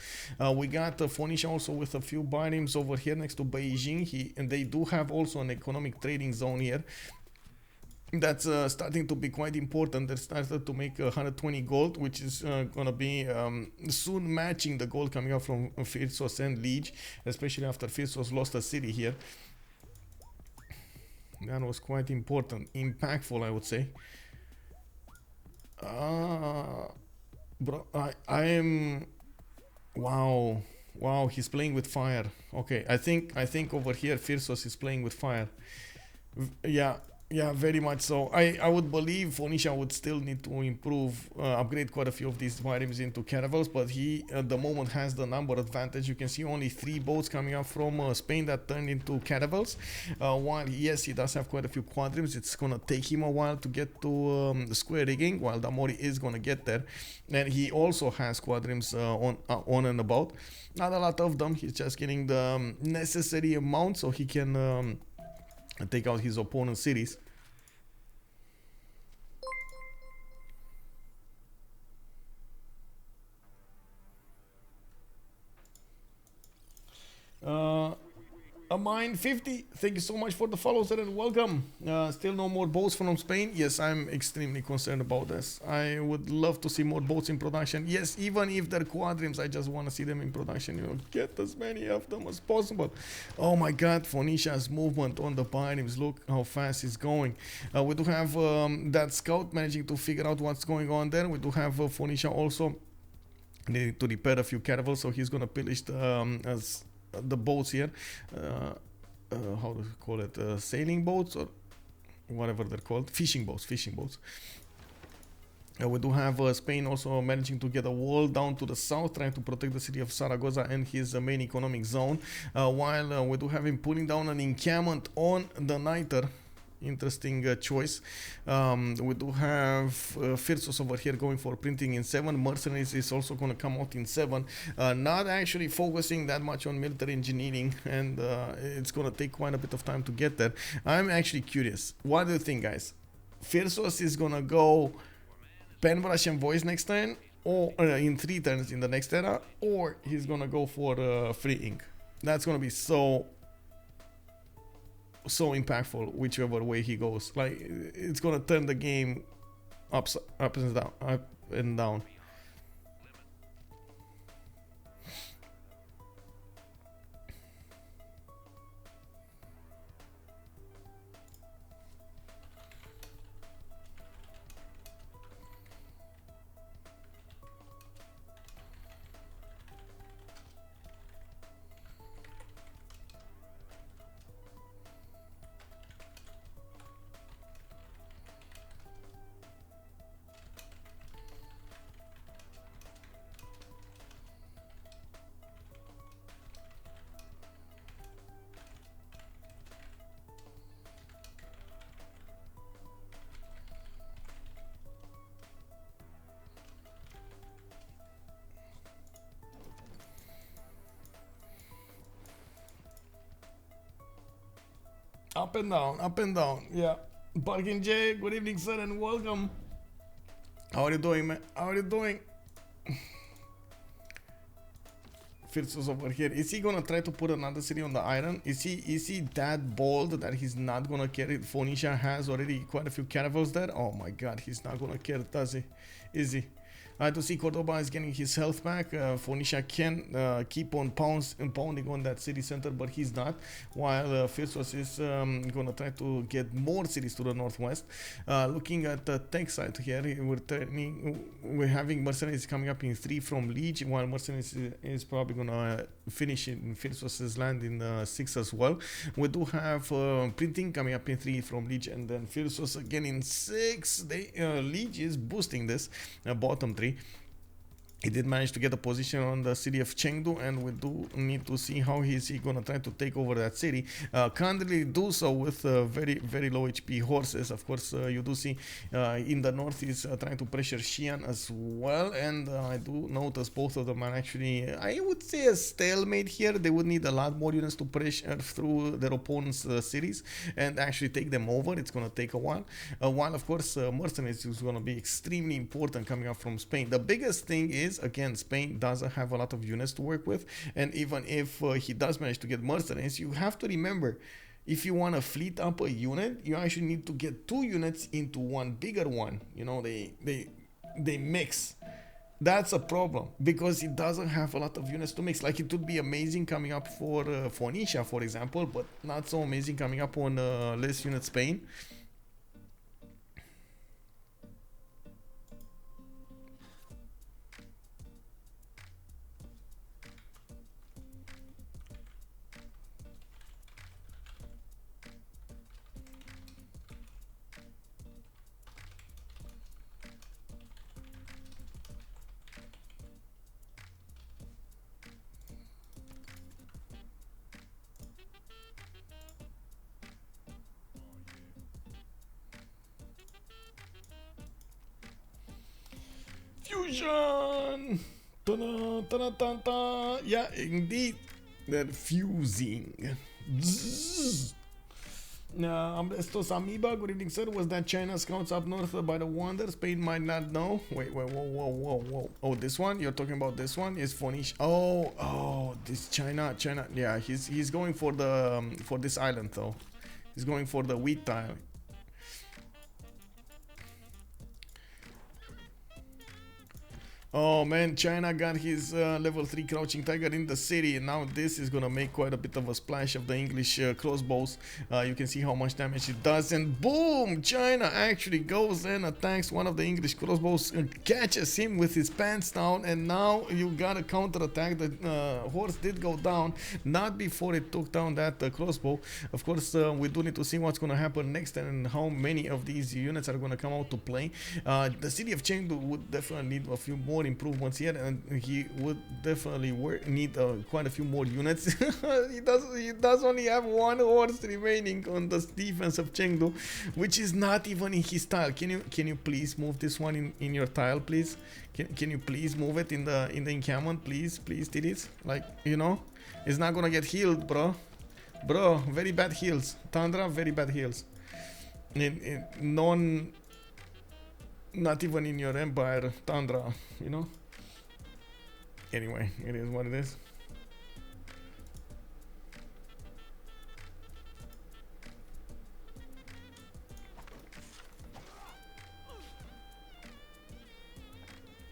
We got Phoenicia also with a few biomes over here next to Beijing. And they do have also an economic trading zone here. That's starting to be quite important. They started to make 120 gold, which is gonna be soon matching the gold coming up from Phyrsos and Lege, especially after Phyrsos lost a city here. That was quite important, impactful, I would say. Bro, I am. Wow, he's playing with fire. Okay, I think over here Phyrsos is playing with fire. Yeah, very much so. I would believe Phoenicia would still need to improve, upgrade quite a few of these biomes into caravels, but he at the moment has the number advantage. You can see only 3 boats coming up from Spain that turned into caravels. While yes, he does have quite a few quadrims, it's gonna take him a while to get to square rigging, while Damori is gonna get there. And he also has quadrims on and about. Not a lot of them, he's just getting the necessary amount so he can take out his opponent's cities. A Mine 50, thank you so much for the follow, sir, and welcome. Still no more boats from Spain. Yes, I'm extremely concerned about this. I would love to see more boats in production. Yes, even if they're quadrims, I just want to see them in production. You know, get as many of them as possible. Oh my God, Phoenicia's movement on the pyramids. Look how fast it's going. We do have that scout managing to figure out what's going on there. We do have Phoenicia also needing to repair a few caravels, so he's gonna pillage the boats here. How do you call it? Sailing boats or whatever they're called. Fishing boats. We do have Spain also managing to get a wall down to the south, trying to protect the city of Zaragoza and his main economic zone, while we do have him putting down an encampment on the Niter. Interesting choice. We do have Phyrsos over here going for printing in 7. Mercenaries is also going to come out in 7. Not actually focusing that much on military engineering, and it's going to take quite a bit of time to get there. I'm actually curious. What do you think, guys? Phyrsos is going to go pen, brush, and voice next turn, or in 3 turns in the next era, or he's going to go for free ink. That's going to be so impactful whichever way he goes. Like, it's gonna turn the game up and down. Up and down. Yeah. Parking J, good evening, sir, and welcome. How are you doing, man? How are you doing? Phyrsos over here. Is he gonna try to put another city on the island? Is he that bold that he's not gonna care? Phoenicia has already quite a few caravels there. Oh my God, he's not gonna care, does he? Is he? I do see Cordoba is getting his health back. Phoenicia can keep on pounding on that city center, but he's not. While Phyrsos is gonna try to get more cities to the northwest. Looking at the tech side here, we're having mercenaries coming up in 3 from Lege, while mercenaries is probably gonna finish in Phyrsos' land in 6 as well. We do have printing coming up in 3 from Lege, and then Phyrsos again in 6. Lege is boosting this bottom 3. He did manage to get a position on the city of Chengdu, and we do need to see how is he gonna try to take over that city. Can't really do so with very low HP horses. Of course, you do see in the north he's trying to pressure Xi'an as well, and I do notice both of them are actually, I would say, a stalemate here. They would need a lot more units to pressure through their opponents' cities and actually take them over. It's gonna take a while. While of course mercenaries is gonna be extremely important coming up from Spain. The biggest thing is, again, Spain doesn't have a lot of units to work with, and even if he does manage to get mercenaries, you have to remember, if you want to fleet up a unit, you actually need to get 2 units into one bigger one. You know, they mix. That's a problem, because it doesn't have a lot of units to mix. Like, it would be amazing coming up for Phoenicia, for example, but not so amazing coming up on less unit Spain. Fusion! Ta-da, ta-da, ta-da. Yeah, indeed. They're fusing. Zzz. Estos Amoeba, good evening, sir. Was that China scouts up north by the Wander? Spain might not know. Wait, whoa. Oh, this one? You're talking about this one? Is Phoenicia? Oh, this China. Yeah, he's going for the for this island though. He's going for the wheat tile. Oh man, China got his level 3 Crouching Tiger in the city, and now this is gonna make quite a bit of a splash of the English crossbows. You can see how much damage it does, and boom! China actually goes and attacks one of the English crossbows, catches him with his pants down, and now you gotta counter-attack. The horse did go down, not before it took down that crossbow. Of course, we do need to see what's gonna happen next and how many of these units are gonna come out to play. The city of Chengdu would definitely need a few more improvements here, and he would definitely need quite a few more units. he does only have one horse remaining on the defense of Chengdu, which is not even in his tile. Can you please move this one in your tile, please? Can you please move it in the encampment, please, Titiits? Like, you know, it's not gonna get healed, bro. Very bad heals. Tundra, very bad heals. Not even in your empire, Tundra, you know? Anyway, it is what it is.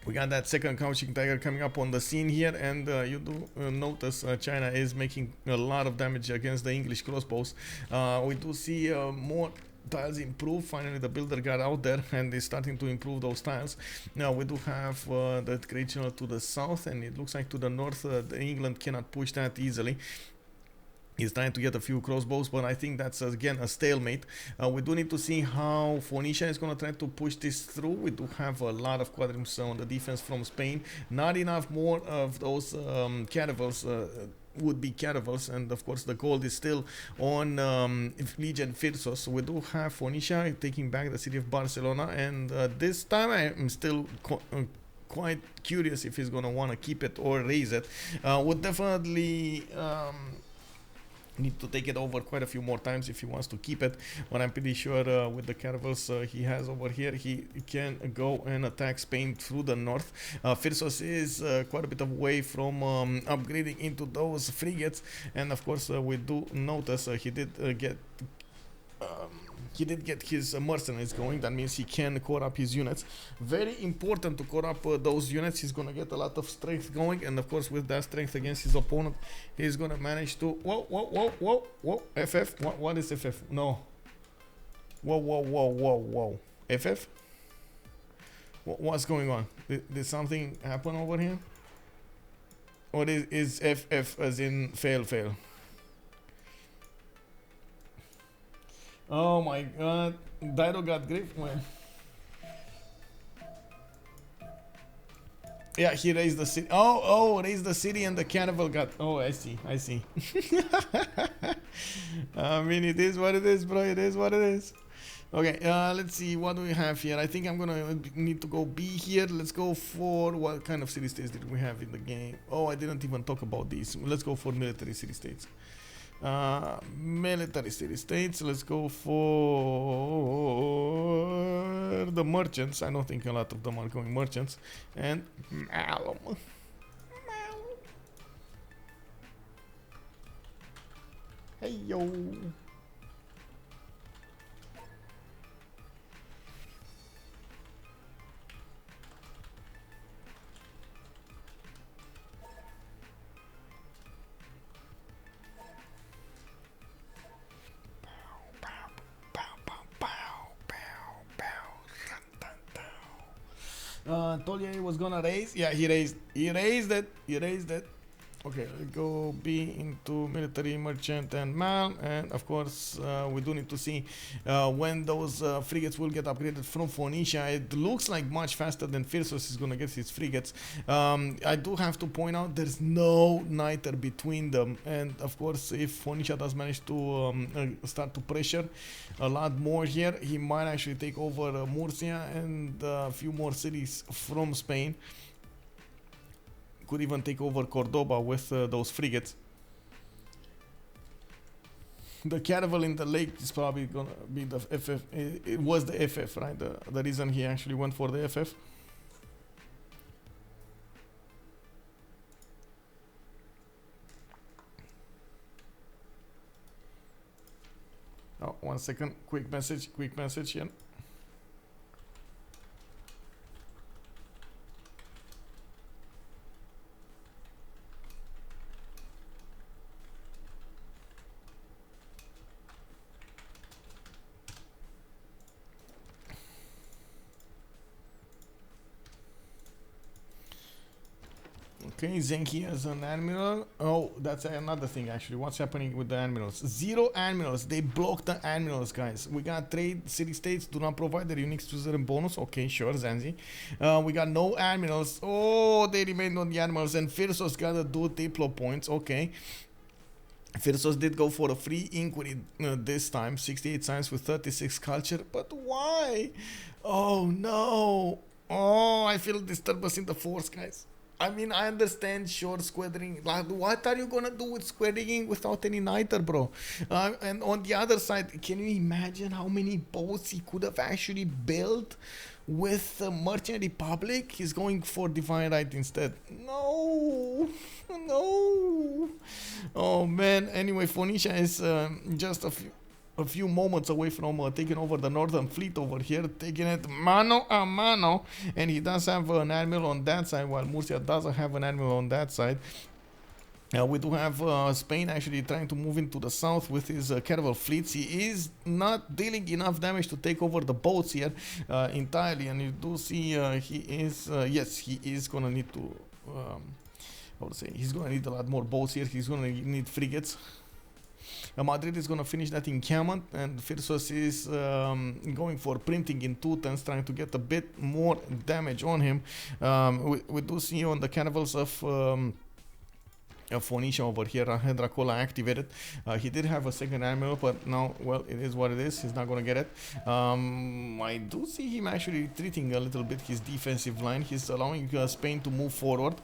We got that second Crouching Tiger coming up on the scene here, and you do notice China is making a lot of damage against the English crossbows. We do see more tiles improve. Finally the builder got out there and is starting to improve those tiles. Now we do have the Great General to the south, and it looks like to the north England cannot push that easily. He's trying to get a few crossbows, but I think that's again a stalemate. We do need to see how Phoenicia is going to try to push this through. We do have a lot of quadrants on the defense from Spain. Not enough more of those caravels. Would be caravels, and of course the gold is still on Lege and Phyrsos. So we do have Phoenicia taking back the city of Barcelona, and this time I'm still quite curious if he's gonna want to keep it or raise it. Would definitely need to take it over quite a few more times if he wants to keep it, but I'm pretty sure with the caravels he has over here, he can go and attack Spain through the north. Phyrsos is quite a bit of way from upgrading into those frigates, and of course we do notice he did get his mercenaries going. That means he can core up his units. Very important to core up those units. He's gonna get a lot of strength going, and of course with that strength against his opponent, he's gonna manage to whoa FF. What is FF? No. Whoa FF. What's going on? Did something happen over here, or is FF as in fail? Oh my god, Dido got grief. Yeah, he raised the city. Raised the city, and the cannibal got. Oh, I see. I mean, it is what it is, bro. It is what it is. Okay, let's see, what do we have here? I think I'm gonna need to go B here. Let's go for, what kind of city states did we have in the game? Oh, I didn't even talk about these. Let's go for military city states. Military city states. Let's go for the merchants. I don't think a lot of them are going merchants. And Malum. Hey yo. Tollier was gonna raise. Yeah, he raised it. Okay, we go B into military, merchant, and mal, and of course we do need to see when those frigates will get upgraded from Phoenicia. It looks like much faster than Phyrsos is gonna get his frigates. I do have to point out there's no niter between them, and of course if Phoenicia does manage to start to pressure a lot more here, he might actually take over Murcia and a few more cities from Spain. Could even take over Cordoba with those frigates. The caravel in the lake is probably gonna be the FF. It was the FF, right? The reason he actually went for the FF. Oh, 1 second. Quick message here. Okay, Zenki as an admiral. Oh, that's another thing actually. What's happening with the admirals? 0 admirals. They blocked the admirals, guys. We got trade city-states do not provide their unique suzerain bonus. Okay, sure, Zanzi. We got no admirals. Oh, they remained on the admirals. And Phyrsos got a dual Diplo points. Okay. Phyrsos did go for a free inquiry this time. 68 science with 36 culture. But why? Oh, no. Oh, I feel disturbance in the force, guys. I mean, I understand short squaring. Like, what are you gonna do with squaring without any niter, bro? And on the other side, can you imagine how many boats he could have actually built with the Merchant Republic? He's going for Divine Right instead. No, no. Oh man. Anyway, Phoenicia is just a few moments away from taking over the northern fleet over here, taking it mano a mano, and he does have an admiral on that side, while Murcia doesn't have an admiral on that side. We do have Spain actually trying to move into the south with his caravel fleets. He is not dealing enough damage to take over the boats here entirely, and you do see he is, yes, he is gonna need to, I would say, he's gonna need a lot more boats here. He's gonna need frigates. Madrid is going to finish that encampment, and Phyrsos is going for printing in 2 turns, trying to get a bit more damage on him. We do see on the caravels of Phoenicia over here, Dracola activated. He did have a second admiral, but now, well, it is what it is. He's not going to get it. I do see him actually retreating a little bit his defensive line. He's allowing Spain to move forward.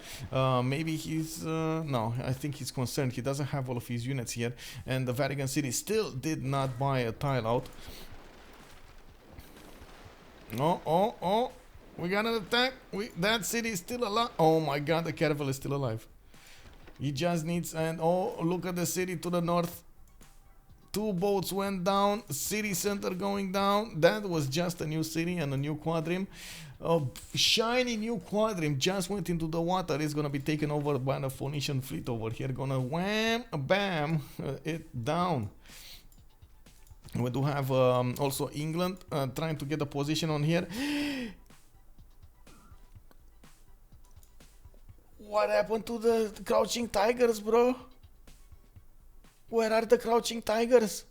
Maybe he's... no, I think he's concerned. He doesn't have all of his units here. And the Vatican City still did not buy a tile out. Oh. We got an attack. That city is still alive. Oh my god, the caravel is still alive. He just needs, and oh, look at the city to the north. 2 boats went down, city center going down. That was just a new city and a new quadrim. A shiny new quadrim just went into the water. It's gonna be taken over by the Phoenician fleet over here. Gonna wham, bam, it down. We do have also England trying to get a position on here. What happened to the crouching tigers, bro? Where are the crouching tigers?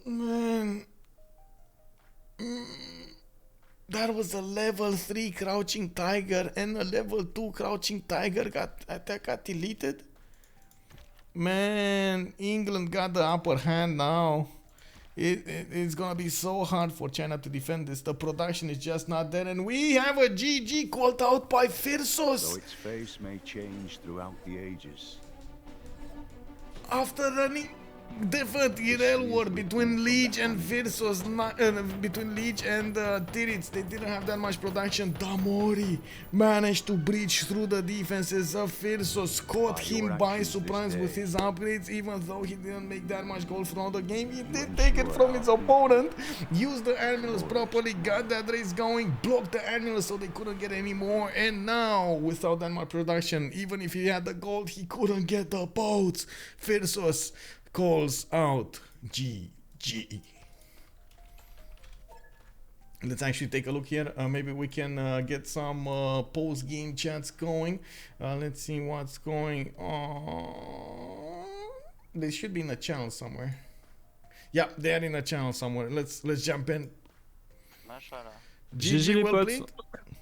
Man. That was a level 3 crouching tiger, and a level 2 crouching tiger got deleted. Man, England got the upper hand now. It's gonna be so hard for China to defend this. The production is just not there, and we have a GG called out by Phyrsos. So its face may change throughout the ages. After running different rail war between Lege and Phyrsos, between Lege and Titiits, they didn't have that much production. Damori managed to breach through the defenses of Phyrsos, caught him by surprise with his upgrades. Even though he didn't make that much gold throughout the game, he did take it from his opponent, used the admirals properly, got that race going, blocked the admirals so they couldn't get any more, and now, without that much production, even if he had the gold, he couldn't get the boats. Phyrsos calls out GG. Let's actually take a look here. Maybe we can get some post-game chats going. Let's see what's going on. They should be in a channel somewhere. Yeah, they are in a channel somewhere. Let's jump in. Mashallah. GG, well played.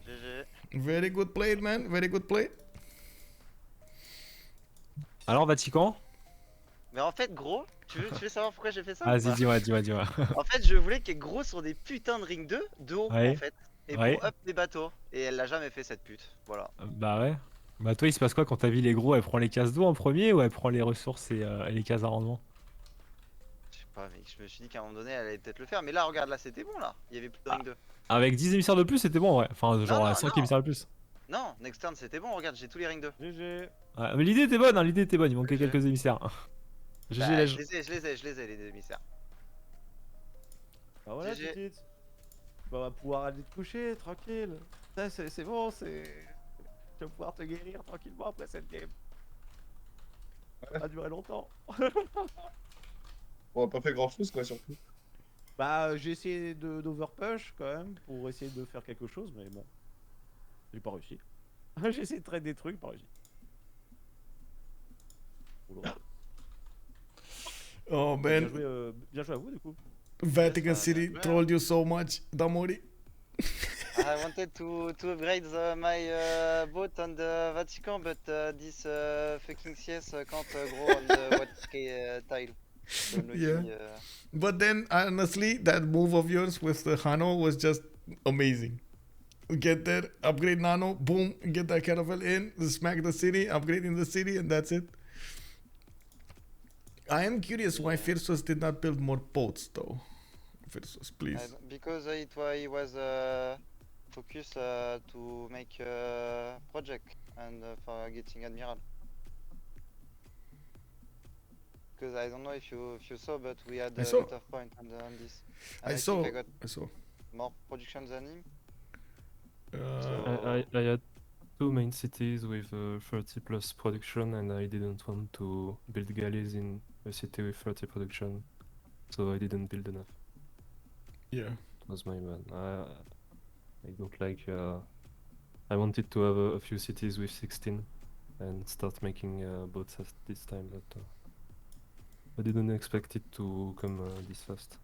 GG. Very good played, man. Very good play. Alors, Vatican? Mais en fait, gros, tu veux savoir pourquoi j'ai fait ça? Vas-y, dis-moi. En fait, je voulais qu'il y ait gros sur des putains de ring 2 de haut, Ouais. en fait. Et Ouais. pour up des bateaux. Et elle l'a jamais fait, cette pute. Voilà. Bah ouais. Bah toi il se passe quoi quand ta ville est gros? Elle prend les cases d'eau en premier ou elle prend les ressources et les cases à rendement? Je sais pas, mec, je me suis dit qu'à un moment donné, elle allait peut-être le faire. Mais là, regarde, là, c'était bon, là. Il y avait plus de Ah, ring 2. avec 10 émissaires de plus c'était bon ouais. Enfin Non, genre non, 5 non. émissaires de plus. Non, next turn, c'était bon. Regarde, j'ai tous les ring 2. GG. Ouais, mais l'idée était bonne, hein, l'idée était bonne, il manquait GG. quelques émissaires. GG Bah, Lege. je les ai, les deux émissaires. Bah voilà, GG. Titiits. Bah, on va pouvoir aller te coucher, tranquille. Ça, c'est bon, c'est. Tu vas pouvoir te guérir tranquillement après cette game. Ça va durer longtemps. On a pas fait grand chose quoi surtout. Bah, j'ai essayé d'overpush quand même pour essayer de faire quelque chose, mais bon. J'ai pas réussi. J'ai essayé de trade des trucs, pas réussi. Oula. Oh man, Bien joué à vous du coup. Vatican Yes, City man. trolled you so much, Damori. I wanted to upgrade my boat on the Vatican, but this fucking CS can't grow on the what tile. So lucky, Yeah. But then, honestly, that move of yours with the Hano was just amazing. Get there, upgrade Nano, boom, get that caravel in, smack the city, upgrade in the city, and that's it. I am curious why Phyrsos did not build more boats, though. Phyrsos, please. because it was focused to make project and for getting admiral. Because I don't know if you saw, but we had I a saw. lot of points on this. And I think saw. I got I saw. more production than him. I had 2 main cities with 30 plus production and I didn't want to build galleys in a city with 30 production. So I didn't build enough. Yeah. It was my bad. I don't like. I wanted to have a few cities with 16 and start making boats at this time, but I didn't expect it to come this fast.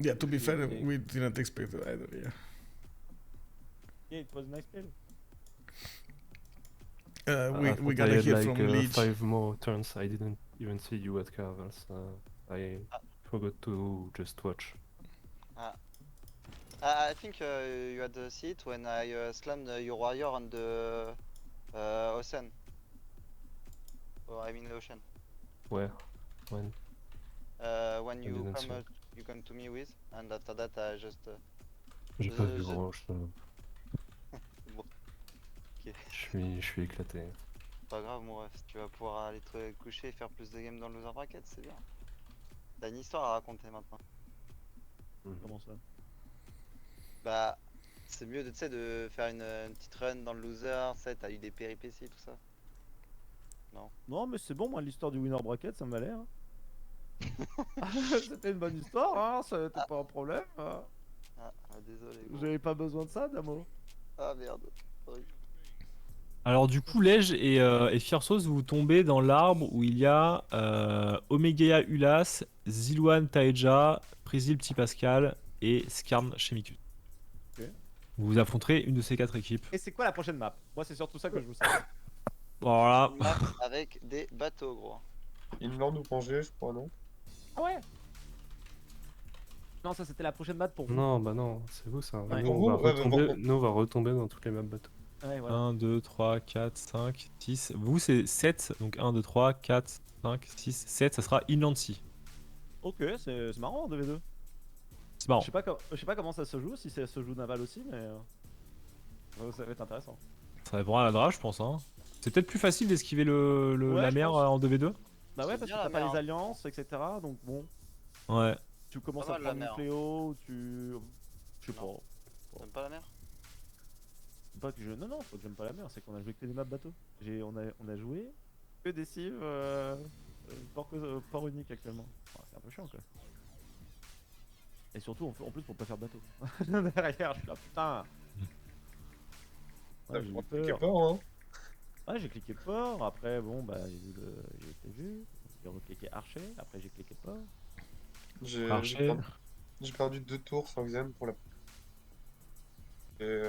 Yeah, to be fair, Okay. we didn't expect it either, yeah. Yeah, it was nice play. We I thought gotta I had hear like from Lege. 5 more turns. I didn't even see you at caravels. I forgot to just watch. I think you had see it when I slammed your warrior on the ocean. Or I mean the ocean. Where? When? When you didn't see come, it. you come to me with, and after that I just. J'ai pas vu je- gros. Bon. Ok. Je suis éclaté. Pas grave, moi, si tu vas pouvoir aller te coucher et faire plus de games dans le loser bracket, c'est bien. T'as une histoire à raconter maintenant. Comment ça? Bah, c'est mieux tu sais, de faire une petite run dans le loser, tu sais, t'as eu des péripéties, tout ça. Non, mais c'est bon, moi, l'histoire du winner bracket, ça m'allait. Hein. C'était une bonne histoire, hein, ça n'était pas un problème. Hein. Désolé. Gros. J'avais pas besoin de ça, Damo. Ah merde. Sorry. Alors du coup, Lege et Phyrsos, vous tombez dans l'arbre où il y a Omegea Ulas, Zilwan Taeja, Prisil Petit Pascal et Skarn Chemicus. Ok. Vous vous affronterez une de ces 4 équipes. Et c'est quoi la prochaine map? Moi, c'est surtout ça que je veux savoir. Voilà. Une map avec des bateaux, gros. Inland ou Pangée, je crois, non? Ah ouais? Non, ça c'était la prochaine map pour vous. Non, bah non, c'est vous ça. Ouais. Nous, Pour on vous, va ouais, retomber, bon. nous, on va retomber dans toutes les maps bateaux. Ouais, voilà. 1, 2, 3, 4, 5, 6. Vous, c'est 7. Donc 1, 2, 3, 4, 5, 6, 7. Ça sera Inland Sea. Ok, c'est marrant en 2v2. C'est marrant. Je sais pas comment ça se joue, si ça se joue naval aussi, mais ça va être intéressant. Ça répondra à la drache, je pense. Hein. C'est peut-être plus facile d'esquiver Ouais, la je mer pense. en 2v2. Bah ouais, C'est parce que bien t'as la pas mer, les hein. alliances, etc. Donc bon, Ouais. tu commences Pas à mal, la prendre mer. une fléau, tu. Je sais pas. Non. T'aimes pas la mer? C'est pas que je. Non, c'est pas que j'aime pas la mer, c'est qu'on a joué que des maps bateaux. On a joué que des cives port unique actuellement. Ouais, c'est un peu chiant quoi. Et surtout, en plus, pour pas faire de bateau. Derrière, je suis là, putain. Ouais, j'ai eu Quelque peur. part, hein. Ouais, j'ai cliqué port, après, bon, bah, j'ai été vu. J'ai recliqué archer, après j'ai cliqué port. J'ai Archer. j'ai perdu 2 tours sans exam pour la. Et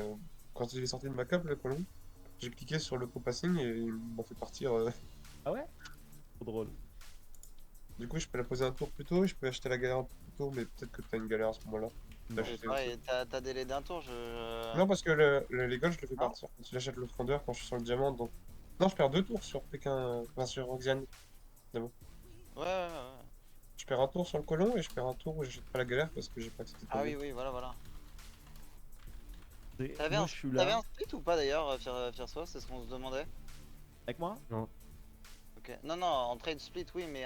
quand il est sorti de ma cape, le colon, j'ai cliqué sur le co-passing et il m'a fait partir. Ah ouais? Trop drôle. Du coup, je peux la poser un tour plus tôt, je peux acheter la galère un peu plus tôt, mais peut-être que t'as une galère à ce moment-là. Non. D'acheter Pareil, aussi. t'as délai d'un tour, Non, parce que le legal, je le fais Non? partir quand il achète le frondeur quand je suis sur le diamant. Donc... Non, je perds 2 tours sur Pékin, enfin sur Roxiane. D'abord. Ouais. Je perds un tour sur le colon et je perds un tour où j'achète pas la galère parce que j'ai pas accepté de Ah payer. oui, voilà. Moi, je suis T'avais là. un split ou pas d'ailleurs, Phyrsos? C'est ce qu'on se demandait. Avec moi? Non. Ok. Non, en trade split, oui, mais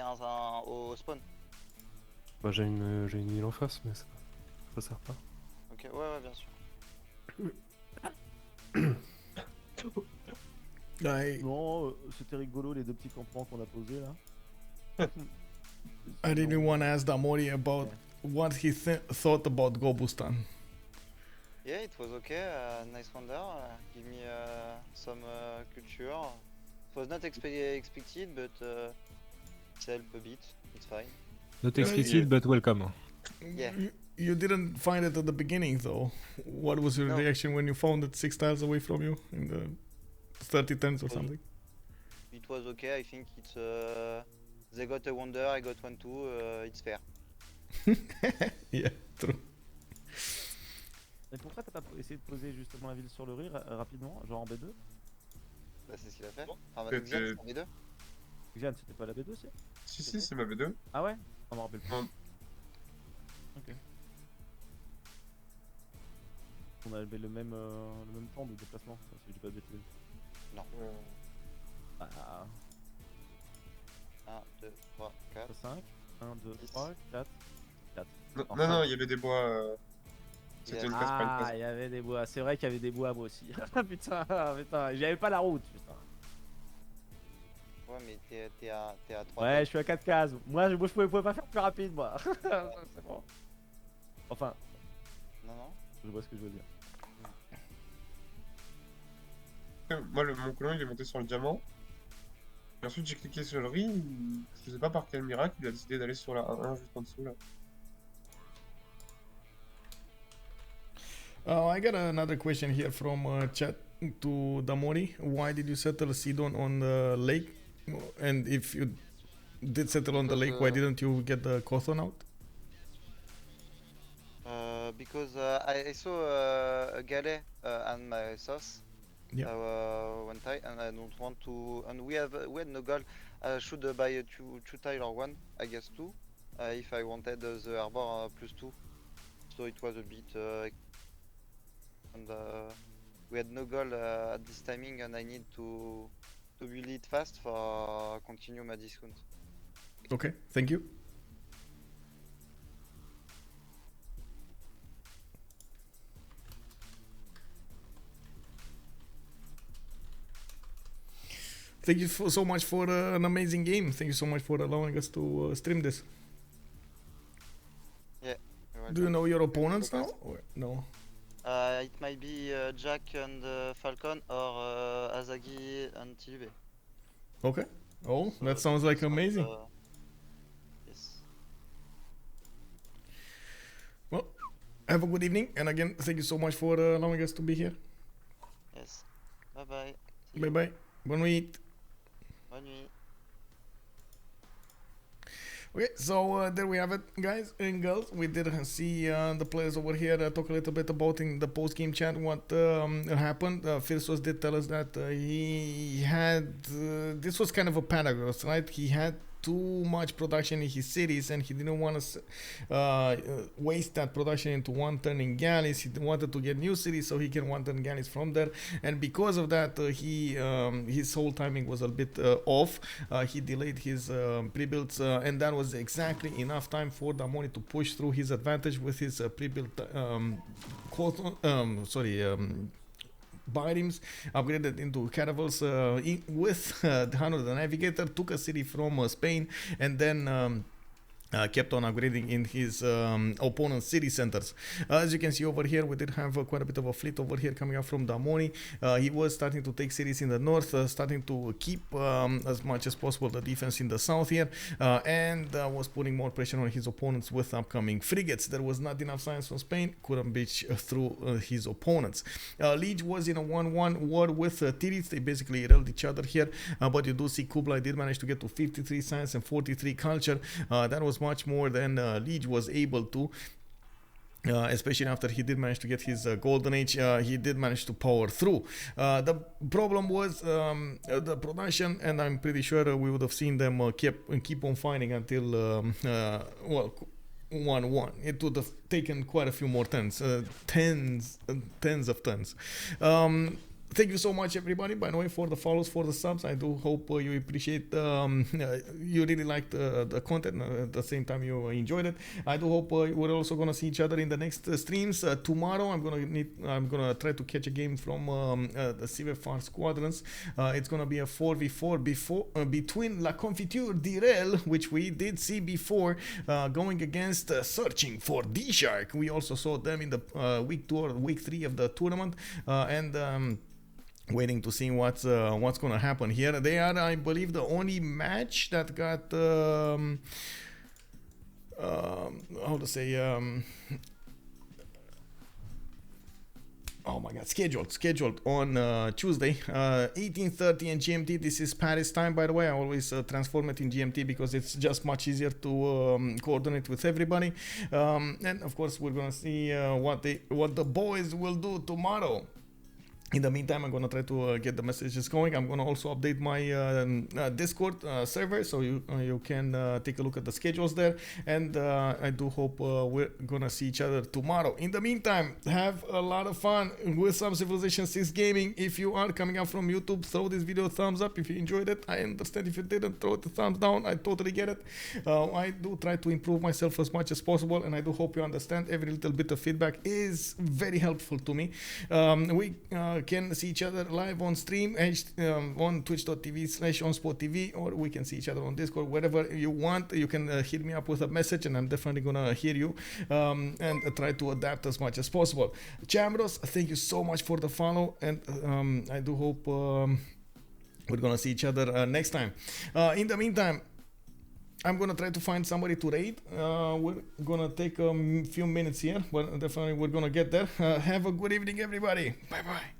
au spawn. Bah, j'ai une île en face, mais ça sert pas. Ok, ouais, bien sûr. I Non, c'était rigolo les deux petits campements qu'on a posés là. I really Sinon, want to ask Damori about Yeah. what he thought about Gobustan. Yeah, it was okay. Nice wonder. Give me some culture. It was not expected, but it's help a bit. It's fine. Not expected, but welcome. Yeah. You didn't find it at the beginning, though. What was your No. reaction when you found it 6 tiles away from you in the 30 tens or Was- something? It was okay. I think it's they got a wonder. I got one too. It's fair. Yeah, true. Mais pourquoi t'as pas essayé de poser justement la ville sur le riz rapidement, genre en B2? Bah, c'est ce qu'il a fait. Enfin, Que Xian, t'es- c'est les deux. Xian, c'était pas la B2 si? Si, c'est ma V2. Ah ouais? On m'en rappelle plus. Non. Ok. On avait le même temps de déplacement, si je dis pas de bêtises. Euh, Ah, 1, 2, 3, 4. 5, 1, 2, 10. 3, 4. Non, Enfin. non, il y avait des bois. C'était une case, pas une Ah, case. il y avait des bois. C'est vrai qu'il y avait des bois moi aussi. putain, j'avais pas la route, putain. Ouais, mais t'es à 3. Ouais, je suis à 4 cases. Moi, je pouvais pas faire plus rapide, moi. C'est bon. Enfin, Non. je vois ce que je veux dire. Moi, mon colon, il est monté sur le diamant. Et ensuite, j'ai cliqué sur le riz. Je sais pas par quel miracle, il a décidé d'aller sur la 1 juste en dessous là. I got another question here from chat to Damori. Why did you settle Sidon on the lake? And if you did settle on the Because, lake, why didn't you get the Cawthon out? Because I saw a galley on my sauce. Yeah. One tile, and I don't want to. And we had no goal. I should buy a two tile or one. I guess two. If I wanted the harbor +2, so it was a bit. And we had no goal at this timing, and I need to build it fast for continue my discount. Okay, thank you. Thank you so much for an amazing game. Thank you so much for allowing us to stream this. Do you know your opponents now? Or no. It might be Jack and Falcon or Azagi and Tilibe. Okay. Oh, So that sounds like it's not, amazing. Yes. Well, have a good evening, and again, thank you so much for allowing us to be here. Yes. Bye bye. Bye bye. Bonne nuit. Bonne nuit. Okay, so there we have it, guys and girls. We did see the players over here talk a little bit about in the post-game chat what happened. Phyrsos did tell us that he had this was kind of a paradox, right? He had too much production in his cities, and he didn't want to waste that production into one turning galleys. He wanted to get new cities so he can one turn galleys from there, and because of that, his whole timing was a bit off. He delayed his pre-builds, and that was exactly enough time for Damori to push through his advantage with his pre-built Biomes, upgraded into caravels with Hano the Navigator, took a city from Spain, and then kept on upgrading in his opponent's city centers. As you can see over here, we did have quite a bit of a fleet over here coming up from Damori. He was starting to take cities in the north, starting to keep as much as possible the defense in the south here, and was putting more pressure on his opponents with upcoming frigates. There was not enough science from Spain, couldn't breach through his opponents. Lege was in a 1-1 war with Titiits. They basically railed each other here, but you do see Kublai did manage to get to 53 science and 43 culture. That was much more than Lege was able to. Especially after he did manage to get his golden age, he did manage to power through. The problem was the production, and I'm pretty sure we would have seen them keep on fighting until well, 1-1. It would have taken quite a few more turns, tens of turns. Thank you so much, everybody, by the way, for the follows, for the subs. I do hope you appreciate, you really liked the content, at the same time you enjoyed it. I do hope we're also going to see each other in the next streams. Tomorrow I'm gonna try to catch a game from the CivFR squadrons. It's going to be a 4v4 between La Confiture Direl, which we did see before, going against Searching for D-Shark. We also saw them in the week 2 or week 3 of the tournament, and waiting to see what's gonna happen here. They are, I believe, the only match that got how to say, oh my god, scheduled on Tuesday, 18:30 in GMT. This is Paris time, by the way. I always transform it in GMT because it's just much easier to coordinate with everybody. And of course, we're gonna see what the boys will do tomorrow. In the meantime, I'm gonna try to get the messages going. I'm gonna also update my Discord server, so you can take a look at the schedules there. And I do hope we're gonna see each other tomorrow. In the meantime, have a lot of fun with some Civilization 6 gaming. If you are coming up from YouTube, throw this video a thumbs up if you enjoyed it. I understand if you didn't, throw it a thumbs down. I totally get it. I do try to improve myself as much as possible, and I do hope you understand. Every little bit of feedback is very helpful to me. We can see each other live on stream on twitch.tv/OnSpotTV, or we can see each other on Discord, wherever you want. You can hit me up with a message, and I'm definitely gonna hear you and try to adapt as much as possible. Chambros, thank you so much for the follow, and I do hope we're gonna see each other next time. In the meantime, I'm gonna try to find somebody to raid. We're gonna take a few minutes here, but definitely we're gonna get there. Have a good evening, everybody. Bye bye.